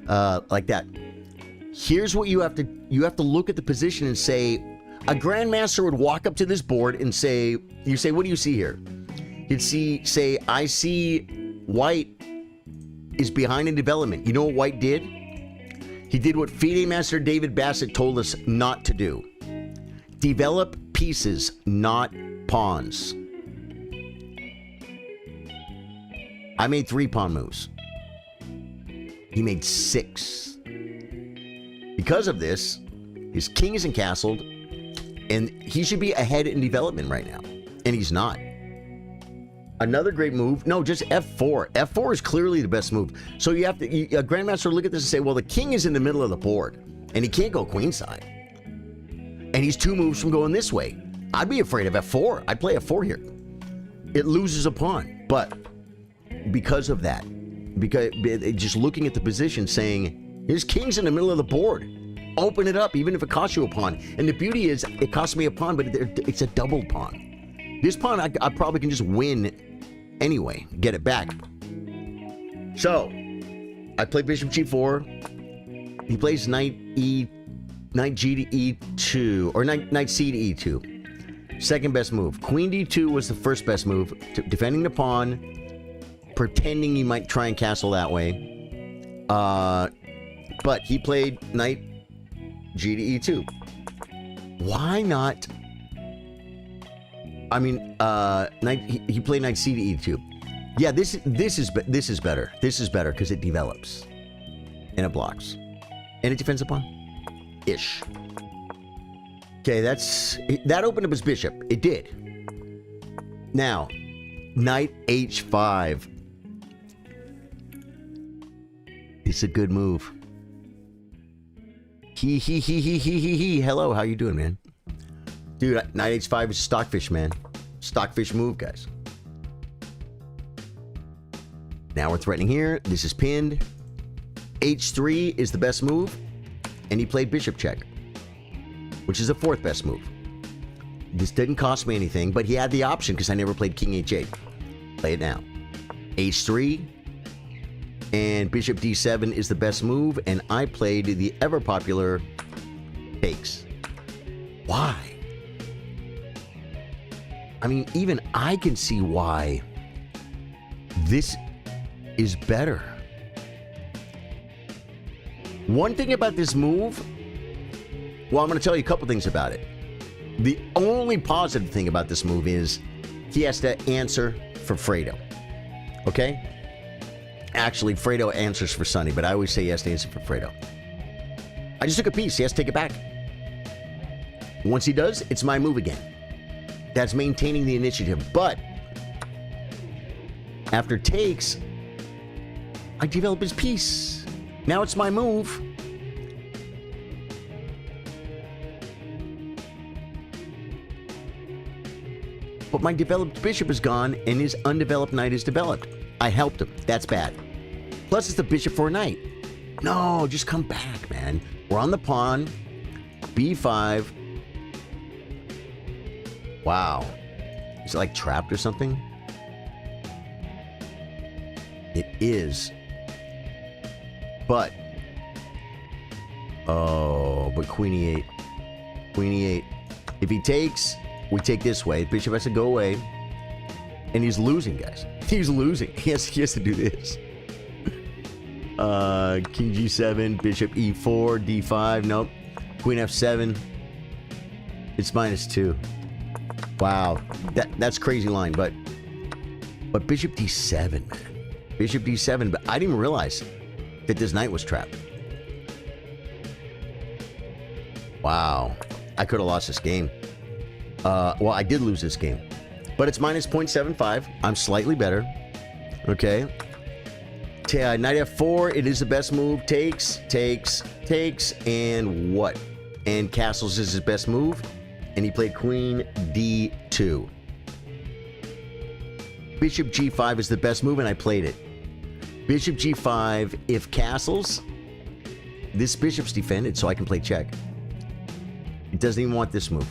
A: like that. Here's what you have to look at the position and say, a grandmaster would walk up to this board and say, what do you see here? He'd say, I see white is behind in development. You know what white did? He did what FIDE Master David Bassett told us not to do. Develop pieces, not pawns. I made 3 pawn moves. He made 6. Because of this, his king isn't castled, and he should be ahead in development right now. And he's not. Another great move. No, just F4. F4 is clearly the best move. So you have to, a grandmaster will look at this and say, well, the king is in the middle of the board, and he can't go queenside. And he's 2 moves from going this way. I'd be afraid of F4. I'd play F4 here. It loses a pawn. But because of that, because just looking at the position saying, his king's in the middle of the board. Open it up, even if it costs you a pawn. And the beauty is, it costs me a pawn, but it's a doubled pawn. This pawn, I probably can just win anyway, get it back. So, I play bishop g4. He plays knight G to E2, or knight C to E2. Second best move. Queen D2 was the first best move, defending the pawn, pretending you might try and castle that way. But he played knight G to E2. Why not? I mean, he played knight C to E2. Yeah, this is better. This is better because it develops and it blocks and it defends a pawn. Ish. Okay, that opened up his bishop. It did. Now, knight H5. It's a good move. Hello, how you doing, man? Dude, knight H5 is stockfish, man. Stockfish move, guys. Now we're threatening here. This is pinned. H3 is the best move. And he played bishop check, which is the 4th best move. This didn't cost me anything, but he had the option because I never played king H8. Play it now. H3. And bishop D7 is the best move, and I played the ever-popular takes. Why? I mean, even I can see why this is better. One thing about this move, well, I'm going to tell you a couple things about it. The only positive thing about this move is he has to answer for Fredo. Okay? Actually, Fredo answers for Sonny, but I always say he has to answer for Fredo. I just took a piece. He has to take it back. Once he does, it's my move again. That's maintaining the initiative. But after takes, I develop his piece. Now it's my move. But my developed bishop is gone, and his undeveloped knight is developed. I helped him. That's bad. Plus, it's the bishop for a knight. No, just come back, man. We're on the pawn. B5. Wow. Is it like trapped or something? It is. But. Oh, but queen e8. Queen e8. If he takes, we take this way. The bishop has to go away. And he's losing, guys. He's losing. He has to do this. King g7, bishop e4, d5. Nope. Queen f7. It's -2. Wow. That's crazy line, but bishop d7, man. Bishop d7, but I didn't even realize that this knight was trapped. Wow. I could have lost this game. Well, I did lose this game. But it's -0.75. I'm slightly better. Okay. Knight f4. It is the best move. Takes. And what? And castles is his best move. And he played queen d2. Bishop g5 is the best move, and I played it. Bishop g5. If castles, this bishop's defended, so I can play check. It doesn't even want this move.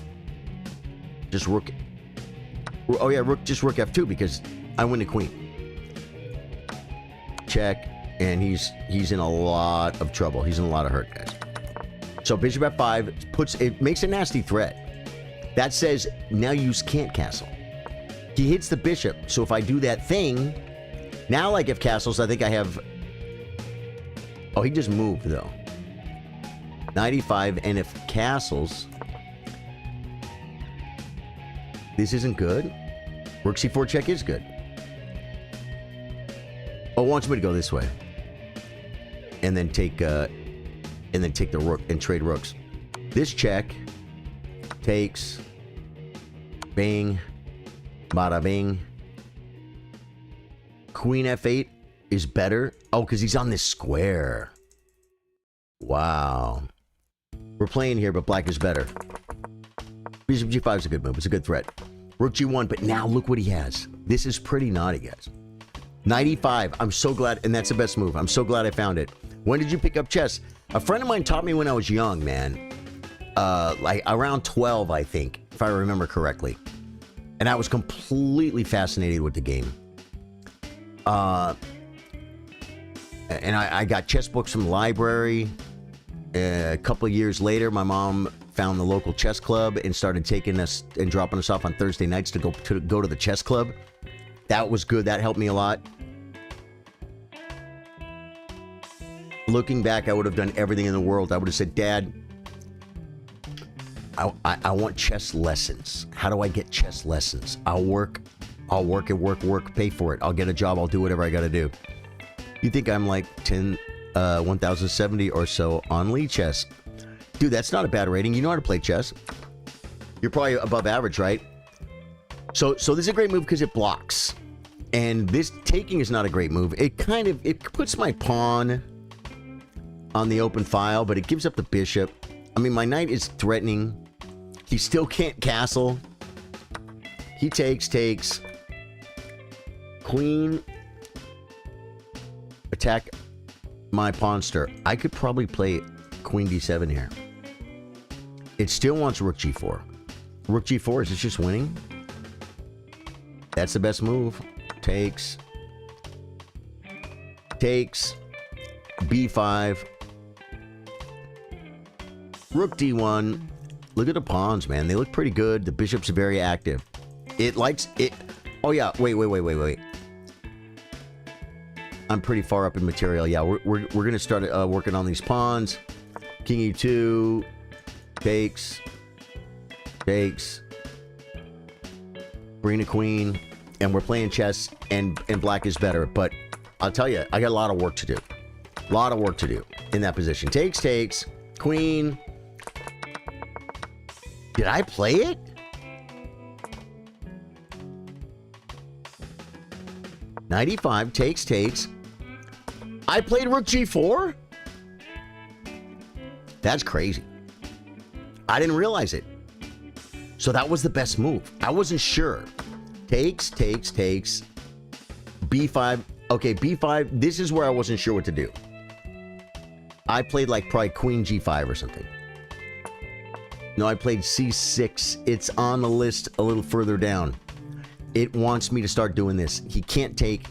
A: Just rook. Oh yeah, just rook f2 because I win the queen. Check, and he's in a lot of trouble. He's in a lot of hurt, guys. So bishop f5 it makes a nasty threat. That says now you can't castle. He hits the bishop, so if I do that thing, now like if castles, I think I have. Oh, he just moved though. Knight e5, and if castles, this isn't good. Rook c4 check is good. Oh, wants me to go this way, and then take the rook and trade rooks. This check takes. Bang, bada bing. Queen f8 is better. Oh, because he's on this square. Wow. We're playing here, but black is better. Bishop g5 is a good move. It's a good threat. Rook g1, but now look what he has. This is pretty naughty, guys. Knight e5. I'm so glad, and that's the best move. I'm so glad I found it. When did you pick up chess? A friend of mine taught me when I was young, man. Like around 12, I think, if I remember correctly. And I was completely fascinated with the game. And I got chess books from the library. A couple of years later, my mom found the local chess club and started taking us and dropping us off on Thursday nights to go to the chess club. That was good. That helped me a lot. Looking back, I would have done everything in the world. I would have said, Dad, I want chess lessons. How do I get chess lessons? I'll work, pay for it. I'll get a job. I'll do whatever I got to do. You think I'm like 1070 or so on Lee chess. Dude, that's not a bad rating. You know how to play chess. You're probably above average, right? So this is a great move because it blocks. And this taking is not a great move. It puts my pawn on the open file, but it gives up the bishop. I mean, my knight is threatening. He still can't castle. He takes. Queen. Attack my pawnster. I could probably play queen d7 here. It still wants rook g4. Rook g4, is this just winning? That's the best move. Takes. B5. Rook d1. Look at the pawns, man. They look pretty good. The bishop's very active. It likes it. Oh, yeah. Wait. I'm pretty far up in material. Yeah, we're going to start working on these pawns. King e2. Takes. Bring a queen. And we're playing chess, and black is better. But I'll tell you, I got a lot of work to do. A lot of work to do in that position. Takes. Queen. Did I play it? Knight e5. Takes. I played rook g4? That's crazy. I didn't realize it. So that was the best move. I wasn't sure. Takes. B5. Okay, B5. This is where I wasn't sure what to do. I played like probably queen g5 or something. No, I played c6. It's on the list a little further down. It wants me to start doing this. He can't take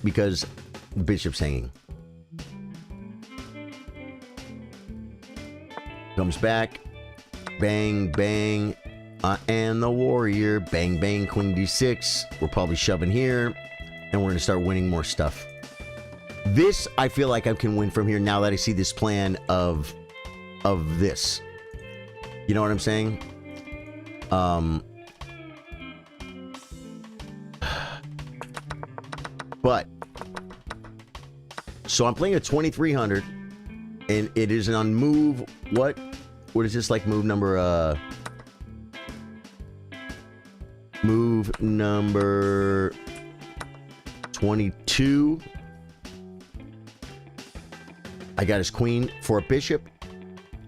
A: because the bishop's hanging. Comes back. Bang, bang. I am the warrior. Bang, bang. Queen d6. We're probably shoving here. And we're going to start winning more stuff. This, I feel like I can win from here now that I see this plan of this. You know what I'm saying? But, so I'm playing a 2300, and it is on move, what is this, like move number 22. I got his queen for a bishop,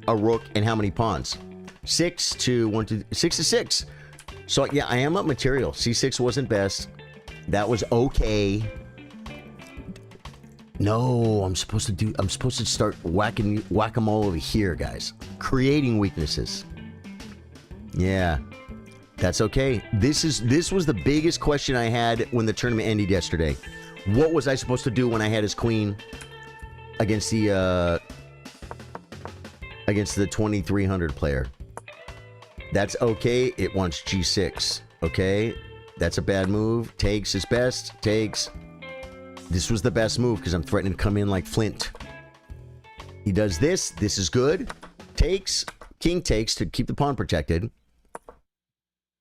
A: a rook, and how many pawns? 6 to 6. So yeah, I am up material. C6 wasn't best. That was okay. No, I'm supposed to start whack-a-mole over here, guys. Creating weaknesses. Yeah. That's okay. This was the biggest question I had when the tournament ended yesterday. What was I supposed to do when I had his queen against the against the 2300 player. That's okay. It wants g6. Okay. That's a bad move. Takes is best. Takes. This was the best move because I'm threatening to come in like Flint. He does this. This is good. Takes. King takes to keep the pawn protected.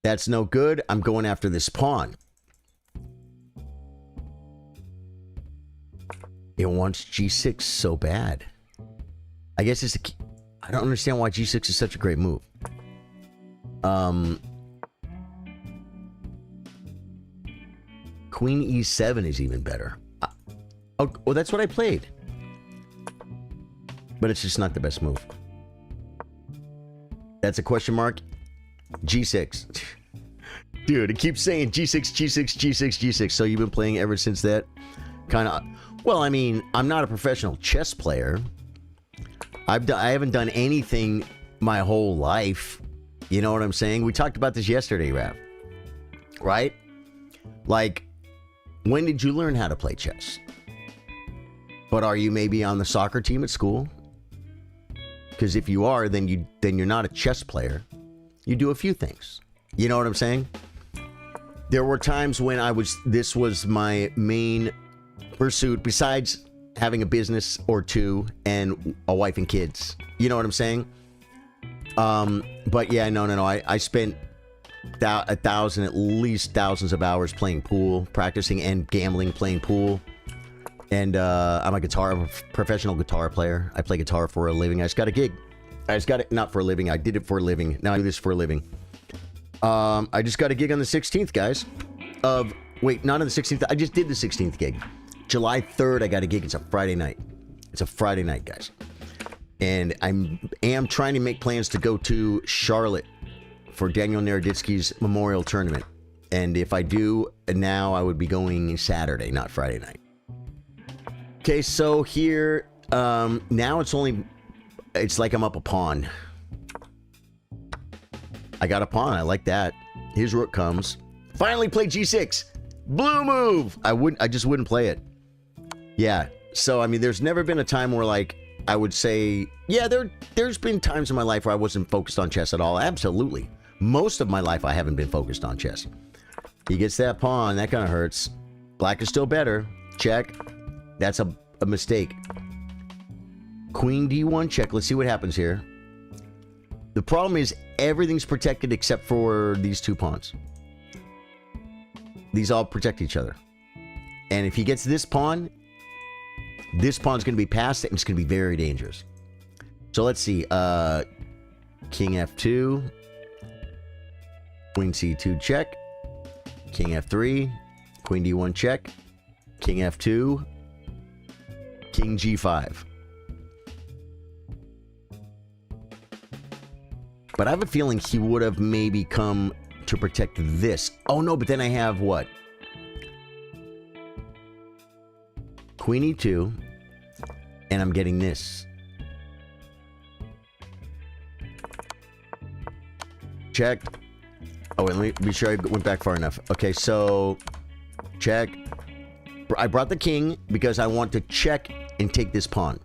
A: That's no good. I'm going after this pawn. It wants g6 so bad. I guess it's a... I don't understand why g6 is such a great move. Queen e7 is even better. Oh, well, that's what I played. But it's just not the best move. That's a question mark. G6. Dude, it keeps saying G6, G6, G6, G6. So you've been playing ever since that? Kind of. Well, I mean, I'm not a professional chess player. I haven't done anything my whole life. You know what I'm saying? We talked about this yesterday, Rav. Right? Like, when did you learn how to play chess? But are you maybe on the soccer team at school? Because if you are, then you're not a chess player. You do a few things. You know what I'm saying? There were times when this was my main pursuit besides having a business or two and a wife and kids. You know what I'm saying? But yeah, no. I spent at least thousands of hours playing pool, practicing and gambling, playing pool. And I'm a professional guitar player. I play guitar for a living. I just got a gig. I just got it, not for a living. I did it for a living. Now I do this for a living. I just got a gig on the 16th, guys. Wait, not on the 16th. I just did the 16th gig. July 3rd, I got a gig. It's a Friday night. It's a Friday night, guys. And I am trying to make plans to go to Charlotte for Daniel Naroditsky's memorial tournament. And if I do, now I would be going Saturday, not Friday night. Okay, so here, now it's like I'm up a pawn. I got a pawn. I like that. His rook comes. Finally played g6. Blue move. I just wouldn't play it. Yeah. So, I mean, there's never been a time where, like, I would say, yeah, there's been times in my life where I wasn't focused on chess at all. Absolutely. Most of my life, I haven't been focused on chess. He gets that pawn. That kind of hurts. Black is still better. Check. That's a mistake. Queen d1 check. Let's see what happens here. The problem is everything's protected except for these two pawns. These all protect each other. And if he gets this pawn's going to be passed and it's going to be very dangerous. So let's see. King f2. Queen c2 check. King f3. Queen d1 check. King f2. King g5. But I have a feeling he would have maybe come to protect this. Oh no, but then I have what? Queen e2. And I'm getting this. Check. Oh, wait, let me be sure I went back far enough. Okay, so check. I brought the king because I want to check and take this pawn.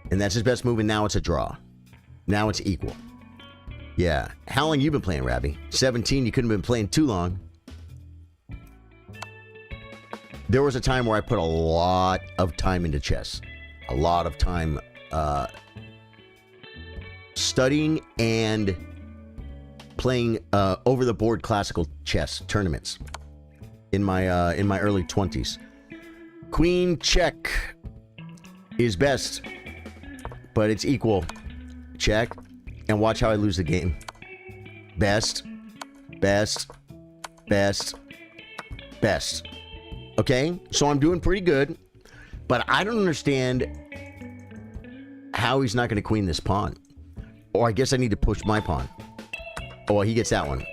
A: And that's his best move, and now it's a draw. Now it's equal. Yeah. How long you been playing, Rabbi? 17, you couldn't have been playing too long. There was a time where I put a lot of time into chess. A lot of time studying and playing over-the-board classical chess tournaments in my early 20s. Queen check is best, but it's equal. Check, and watch how I lose the game. Best, best, best, best. Okay, so I'm doing pretty good, but I don't understand how he's not going to queen this pawn. Or I guess I need to push my pawn. Oh, well, he gets that one.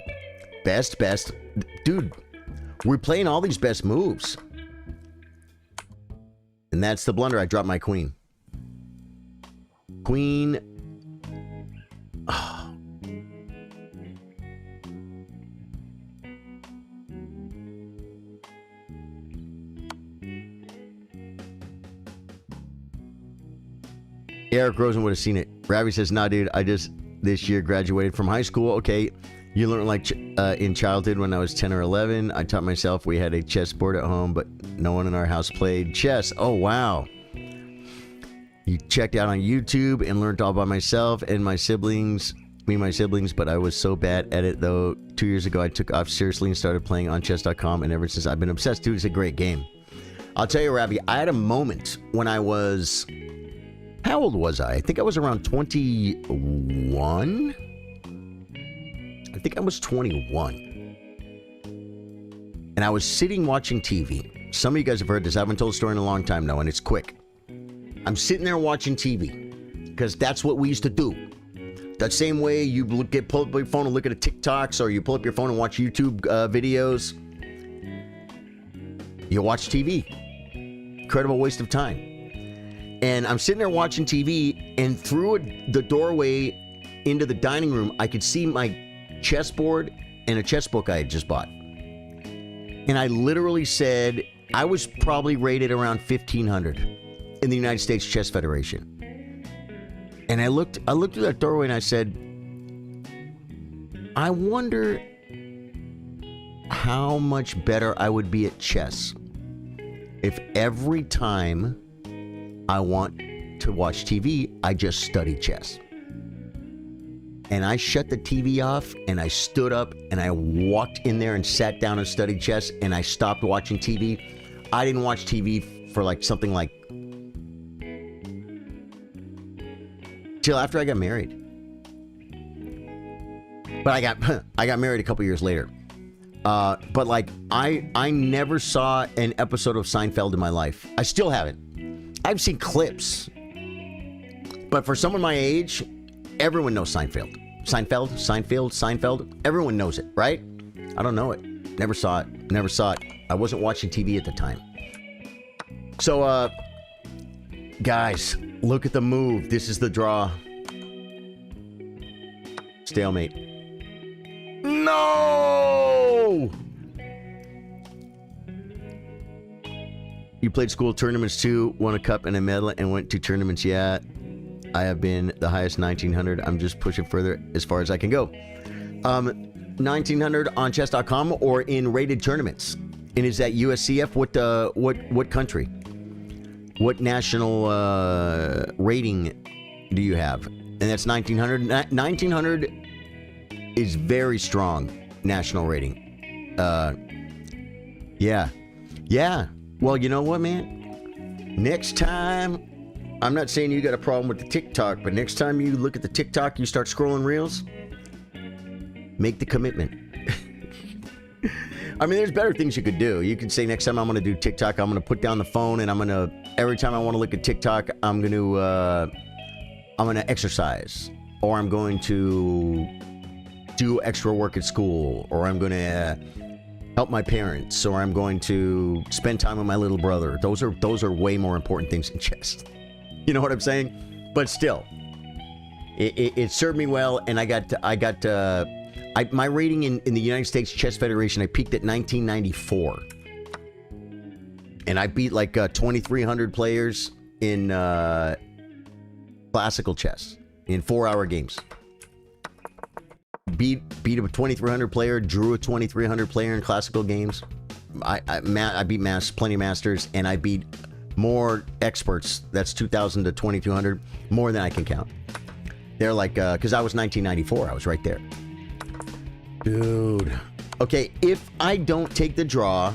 A: Best, best. Dude, we're playing all these best moves. And that's the blunder. I dropped my queen. Queen. Oh. Eric Rosen would have seen it. Ravi says, nah, dude, I just this year graduated from high school. Okay, you learn like in childhood when I was 10 or 11. I taught myself. We had a chessboard at home, but no one in our house played chess. Oh, wow. You checked out on YouTube and learned all by myself and my siblings, but I was so bad at it, though. 2 years ago, I took off seriously and started playing on chess.com, and ever since I've been obsessed. Dude, it's a great game. I'll tell you, Ravi, I had a moment when I was... How old was I? I think I was around 21. I think I was 21. And I was sitting watching TV. Some of you guys have heard this. I haven't told the story in a long time now, and it's quick. I'm sitting there watching TV because that's what we used to do. That same way you pull up your phone and look at the TikToks, or you pull up your phone and watch YouTube videos. You watch TV. Incredible waste of time. And I'm sitting there watching TV, and through the doorway into the dining room, I could see my chessboard and a chess book I had just bought. And I literally said, I was probably rated around 1,500 in the United States Chess Federation. And I looked through that doorway and I said, I wonder how much better I would be at chess if every time I want to watch TV, I just study chess. And I shut the TV off, and I stood up, and I walked in there and sat down and studied chess, and I stopped watching TV. I didn't watch TV for like something like till after I got married. But I got married a couple years later. But like I never saw an episode of Seinfeld in my life. I still haven't. I've seen clips. But for someone my age, everyone knows Seinfeld. Seinfeld. Everyone knows it, right? I don't know it. Never saw it. I wasn't watching TV at the time. So, guys, look at the move. This is the draw. Stalemate. No! You played school tournaments too, won a cup and a medal, and went to tournaments. Yeah, I have been the highest 1900. I'm just pushing further as far as I can go. 1900 on chess.com or in rated tournaments. And is that USCF? What country? What national rating do you have? And that's 1900. 1900 is very strong national rating. Yeah. Well, you know what, man? Next time, I'm not saying you got a problem with the TikTok, but next time you look at the TikTok, you start scrolling reels, make the commitment. I mean, there's better things you could do. You could say, next time I'm going to do TikTok, I'm going to put down the phone, and I'm going to, every time I want to look at TikTok, I'm going to exercise, or I'm going to do extra work at school, or I'm going to help my parents, or I'm going to spend time with my little brother. Those are way more important things than chess. You know what I'm saying? But still, it served me well, and I got my rating in the United States Chess Federation. I peaked at 1994, and I beat like 2,300 players in classical chess in 4-hour games. Beat a 2,300 player, drew a 2,300 player in classical games. I beat plenty of masters, and I beat more experts. That's 2,000 to 2,200, more than I can count. They're like, because I was 1994, I was right there. Dude. Okay, if I don't take the draw,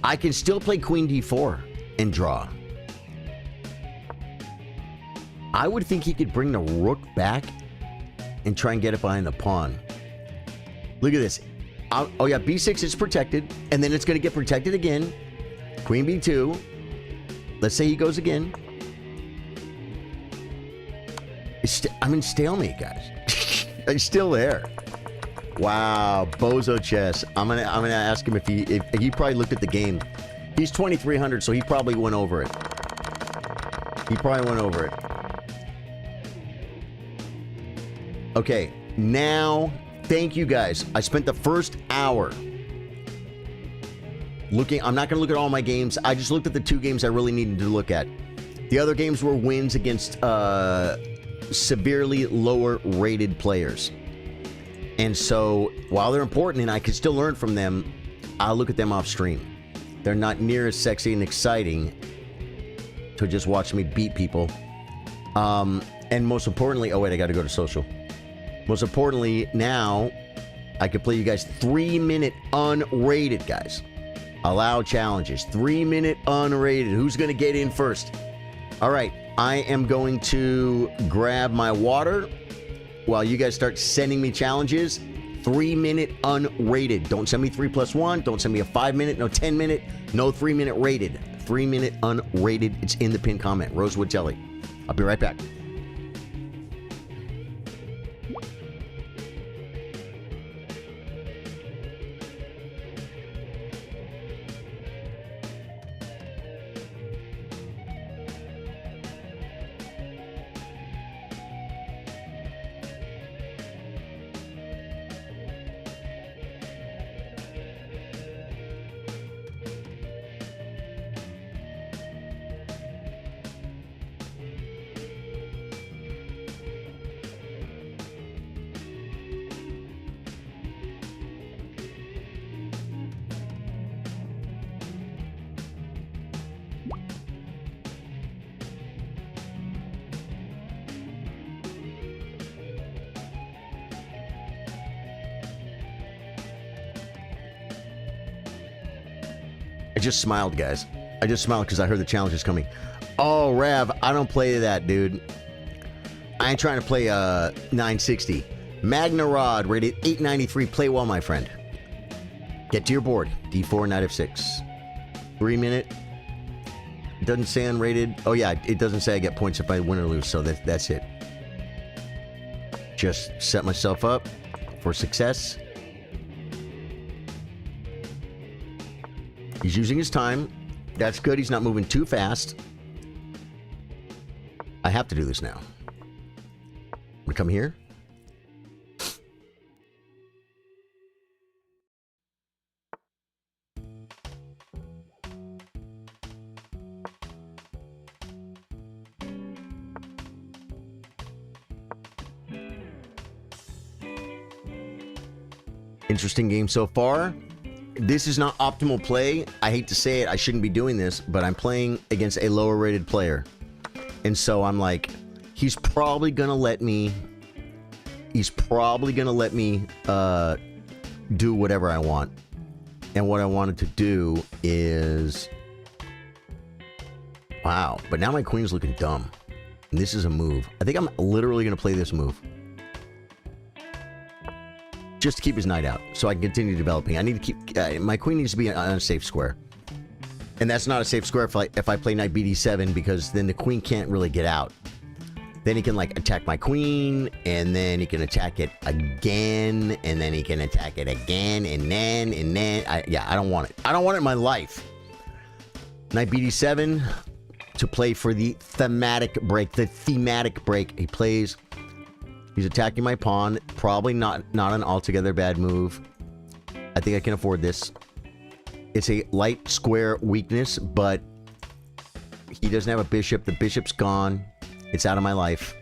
A: I can still play Queen D4 and draw. I would think he could bring the rook back and try and get it behind the pawn. Look at this. Oh yeah, B6 is protected, and then it's going to get protected again. Queen B2. Let's say he goes again. I'm in stalemate, guys. He's still there. Wow, bozo chess. I'm gonna ask him if he probably looked at the game. He's 2,300, so he probably went over it. Okay, now Thank you guys. I spent the first hour looking. I'm not going to look at all my games. I just looked at the 2 games I really needed to look at. The other games were wins against severely lower rated players. And so while they're important and I can still learn from them, I'll look at them off stream. They're not near as sexy and exciting to just watch me beat people. And most importantly, oh wait, I got to go to social. Most importantly, now I can play you guys 3-minute unrated, guys. Allow challenges. 3-minute unrated. Who's going to get in first? All right, I am going to grab my water while you guys start sending me challenges. 3-minute unrated. Don't send me 3+1. Don't send me a 5-minute, no 10-minute, no 3-minute rated. 3-minute unrated. It's in the pinned comment. Rosewood Jelly. I'll be right back. I just smiled, guys. I just smiled because I heard the challenge is coming. Oh, Rav, I don't play that, dude. I ain't trying to play 960. Magna Rod, rated 893. Play well, my friend. Get to your board. D4, Knight F6. 3-minute. Doesn't say unrated. Oh, yeah, it doesn't say I get points if I win or lose, so that's it. Just set myself up for success. He's using his time. That's good. He's not moving too fast. I have to do this now. I'm gonna come here. Interesting game so far. This is not optimal play. I hate to say it. I shouldn't be doing this, but I'm playing against a lower rated player. And so I'm like, he's probably going to let me do whatever I want. And what I wanted to do is, wow, but now my queen's looking dumb. And this is a move. I think I'm literally going to play this move. Just to keep his knight out, so I can continue developing. I need to keep... my queen needs to be on a safe square. And that's not a safe square if I play knight bd7, because then the queen can't really get out. Then he can, like, attack my queen, and then he can attack it again, and then he can attack it again, and then... yeah, I don't want it. I don't want it in my life. Knight bd7 to play for the thematic break. The thematic break. He plays... He's attacking my pawn. Probably not an altogether bad move. I think I can afford this. It's a light square weakness, but he doesn't have a bishop. The bishop's gone. It's out of my life.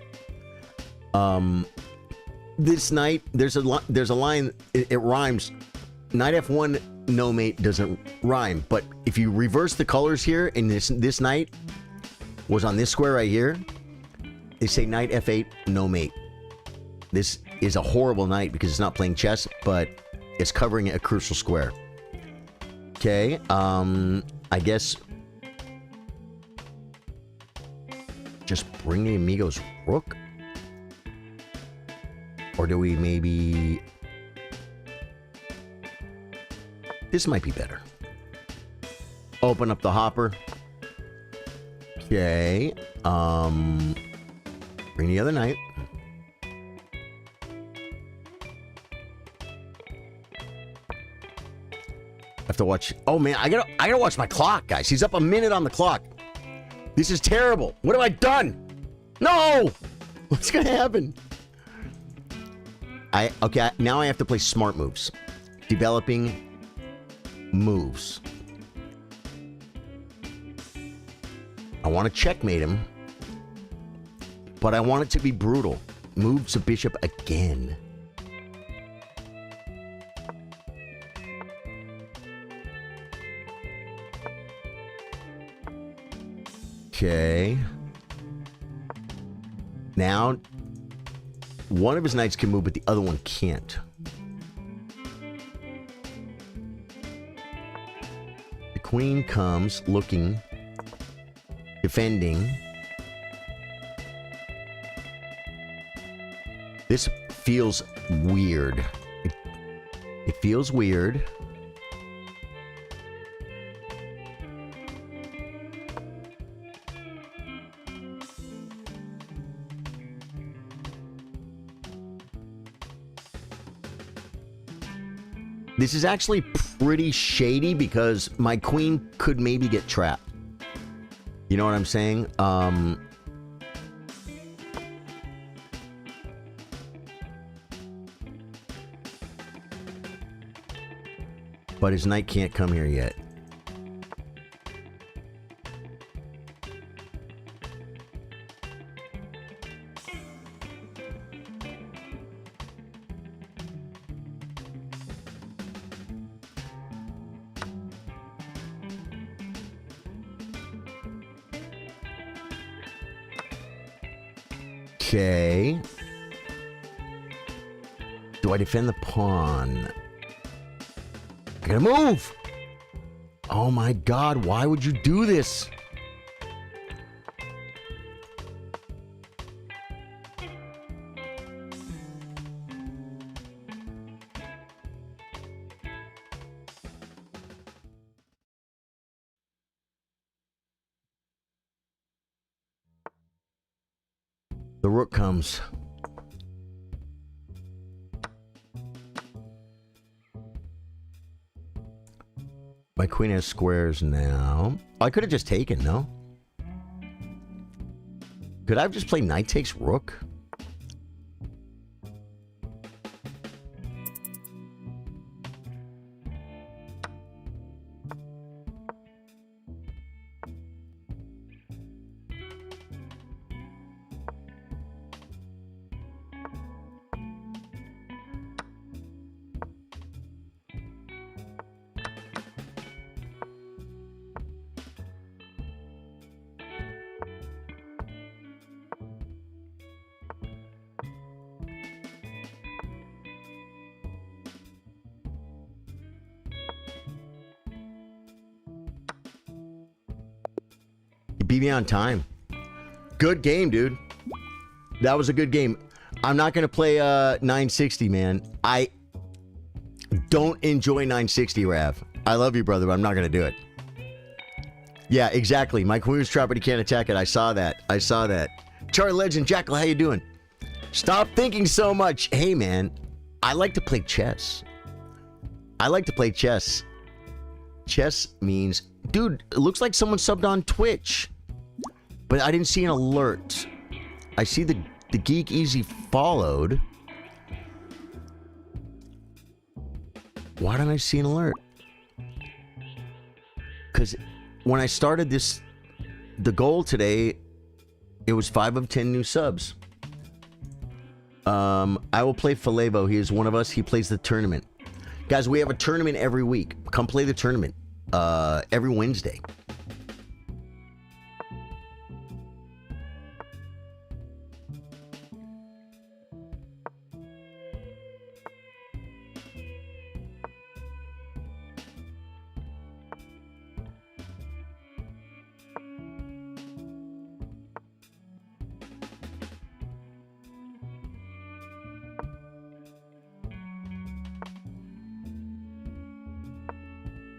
A: This knight, there's a line. It rhymes. Knight f1 no mate doesn't rhyme, but if you reverse the colors here, and this knight was on this square right here, they say knight f8 no mate. This is a horrible knight because it's not playing chess, but it's covering a crucial square. Okay, I guess just bring the Amigo's rook? Or do we maybe... This might be better. Open up the hopper. Okay, bring the other knight. Have to watch. Oh man, I gotta watch my clock, guys. He's up a minute on the clock. This is terrible. What have I done? No! What's gonna happen? Now I have to play smart moves. Developing moves. I want to checkmate him, but I want it to be brutal. Moves the bishop again. Okay. Now, one of his knights can move, but the other one can't. The queen comes looking, defending. This feels weird. It feels weird. This is actually pretty shady because my queen could maybe get trapped. You know what I'm saying? But his knight can't come here yet. Okay. Do I defend the pawn? I gotta move! Oh my god, why would you do this? The rook comes. My queen has squares now. I could have just taken, no? Could I have just played knight takes rook? Beat me on time. Good game, dude. That was a good game. I'm not gonna play 960, man. I don't enjoy 960, Rav. I love you, brother, but I'm not gonna do it. Yeah, exactly. My queen was trapped, but he can't attack it. I saw that. I saw that. Charlie Legend, Jackal, how you doing? Stop thinking so much. Hey, man. I like to play chess. I like to play chess. Chess means... Dude, it looks like someone subbed on Twitch. But I didn't see an alert. I see the Geek Easy followed. Why didn't I see an alert? Because when I started this, the goal today, it was 5 of 10 new subs. I will play Falevo. He is one of us. He plays the tournament. Guys, we have a tournament every week. Come play the tournament every Wednesday.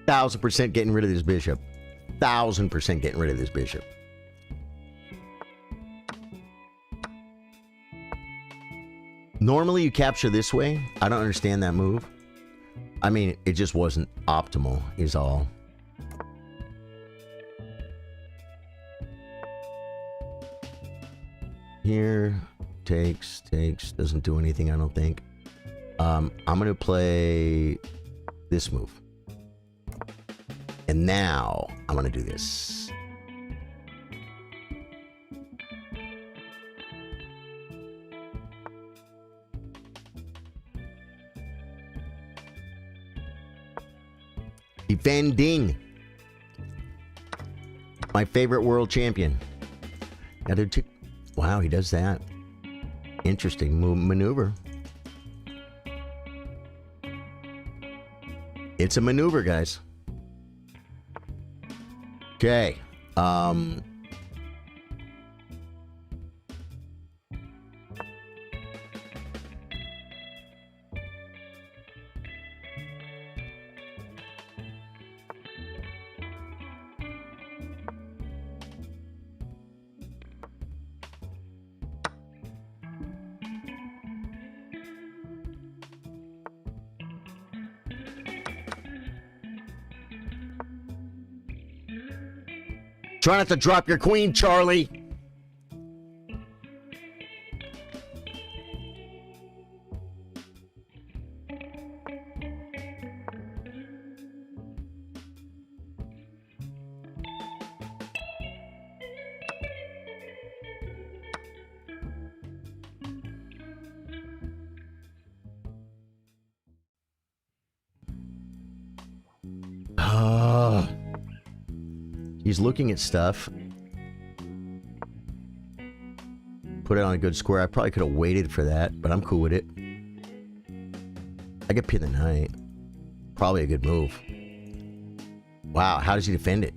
A: %1,000% getting rid of this bishop. 1,000% getting rid of this bishop. Normally you capture this way. I don't understand that move. I mean, it just wasn't optimal, is all. Here, takes, doesn't do anything, I don't think. I'm going to play this move. And now I'm going to do this. Defending. My favorite world champion. Wow, he does that. Interesting maneuver. It's a maneuver, guys. Okay. Try not to drop your queen, Charlie. He's looking at stuff. Put it on a good square. I probably could have waited for that, but I'm cool with it. I could pin the knight. Probably a good move. Wow, how does he defend it?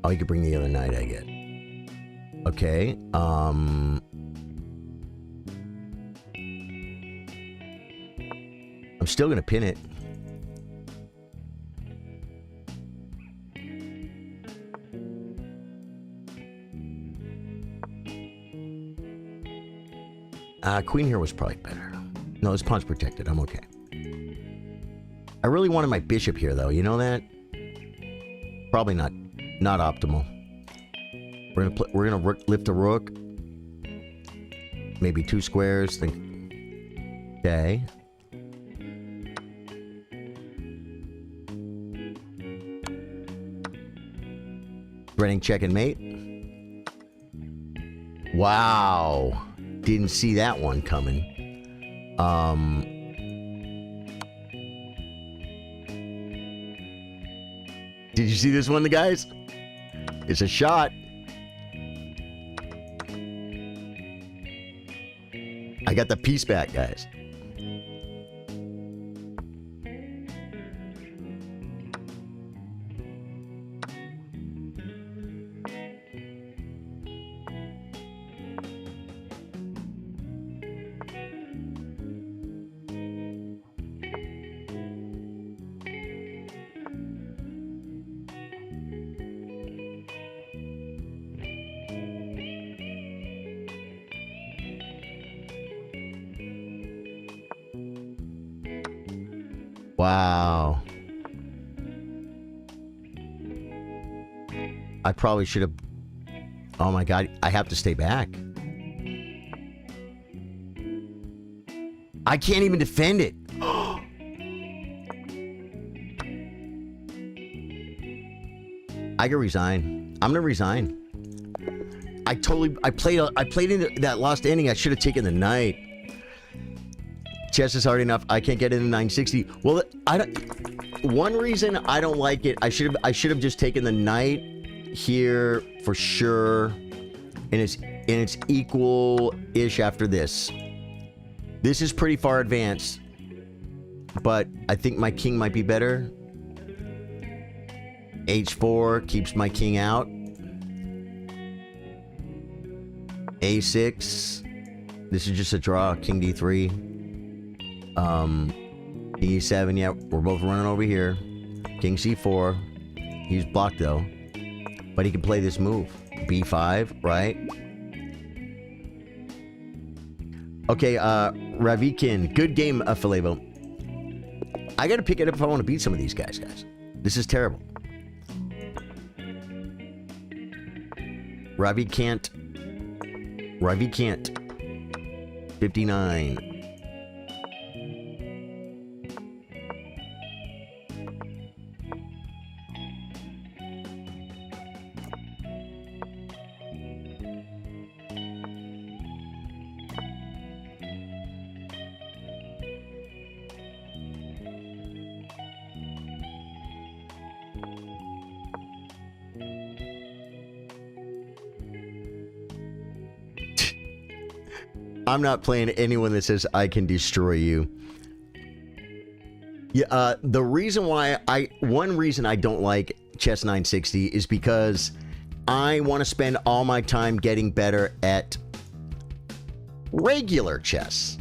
A: Oh, he could bring the other knight, I get. Okay, I'm still gonna pin it. Queen here was probably better. No, this pawn's protected. I'm okay. I really wanted my bishop here, though. You know that? Probably not optimal. We're gonna lift a rook. Maybe 2 squares. Okay. Threading check and mate. Wow. Didn't see that one coming. Did you see this one, the guys? It's a shot. I got the piece back, guys. Wow. I probably should have... Oh my god, I have to stay back. I can't even defend it. I can resign. I'm gonna resign. I played into that lost ending. I should have taken the knight. Chess is hard enough. I can't get into 960. Well, one reason I don't like it, I should have just taken the knight here for sure, and it's equal-ish after this. This is pretty far advanced, but I think my king might be better. H4 keeps my king out. A6. This is just a draw. King D3. E7, yeah, we're both running over here. King C4. He's blocked though. But he can play this move. B5, right? Okay, Ravikin. Good game, Falevo. I gotta pick it up if I want to beat some of these guys. This is terrible. Ravi can't. 59. I'm not playing anyone that says I can destroy you. Yeah, the reason why one reason I don't like Chess 960 is because I want to spend all my time getting better at regular chess.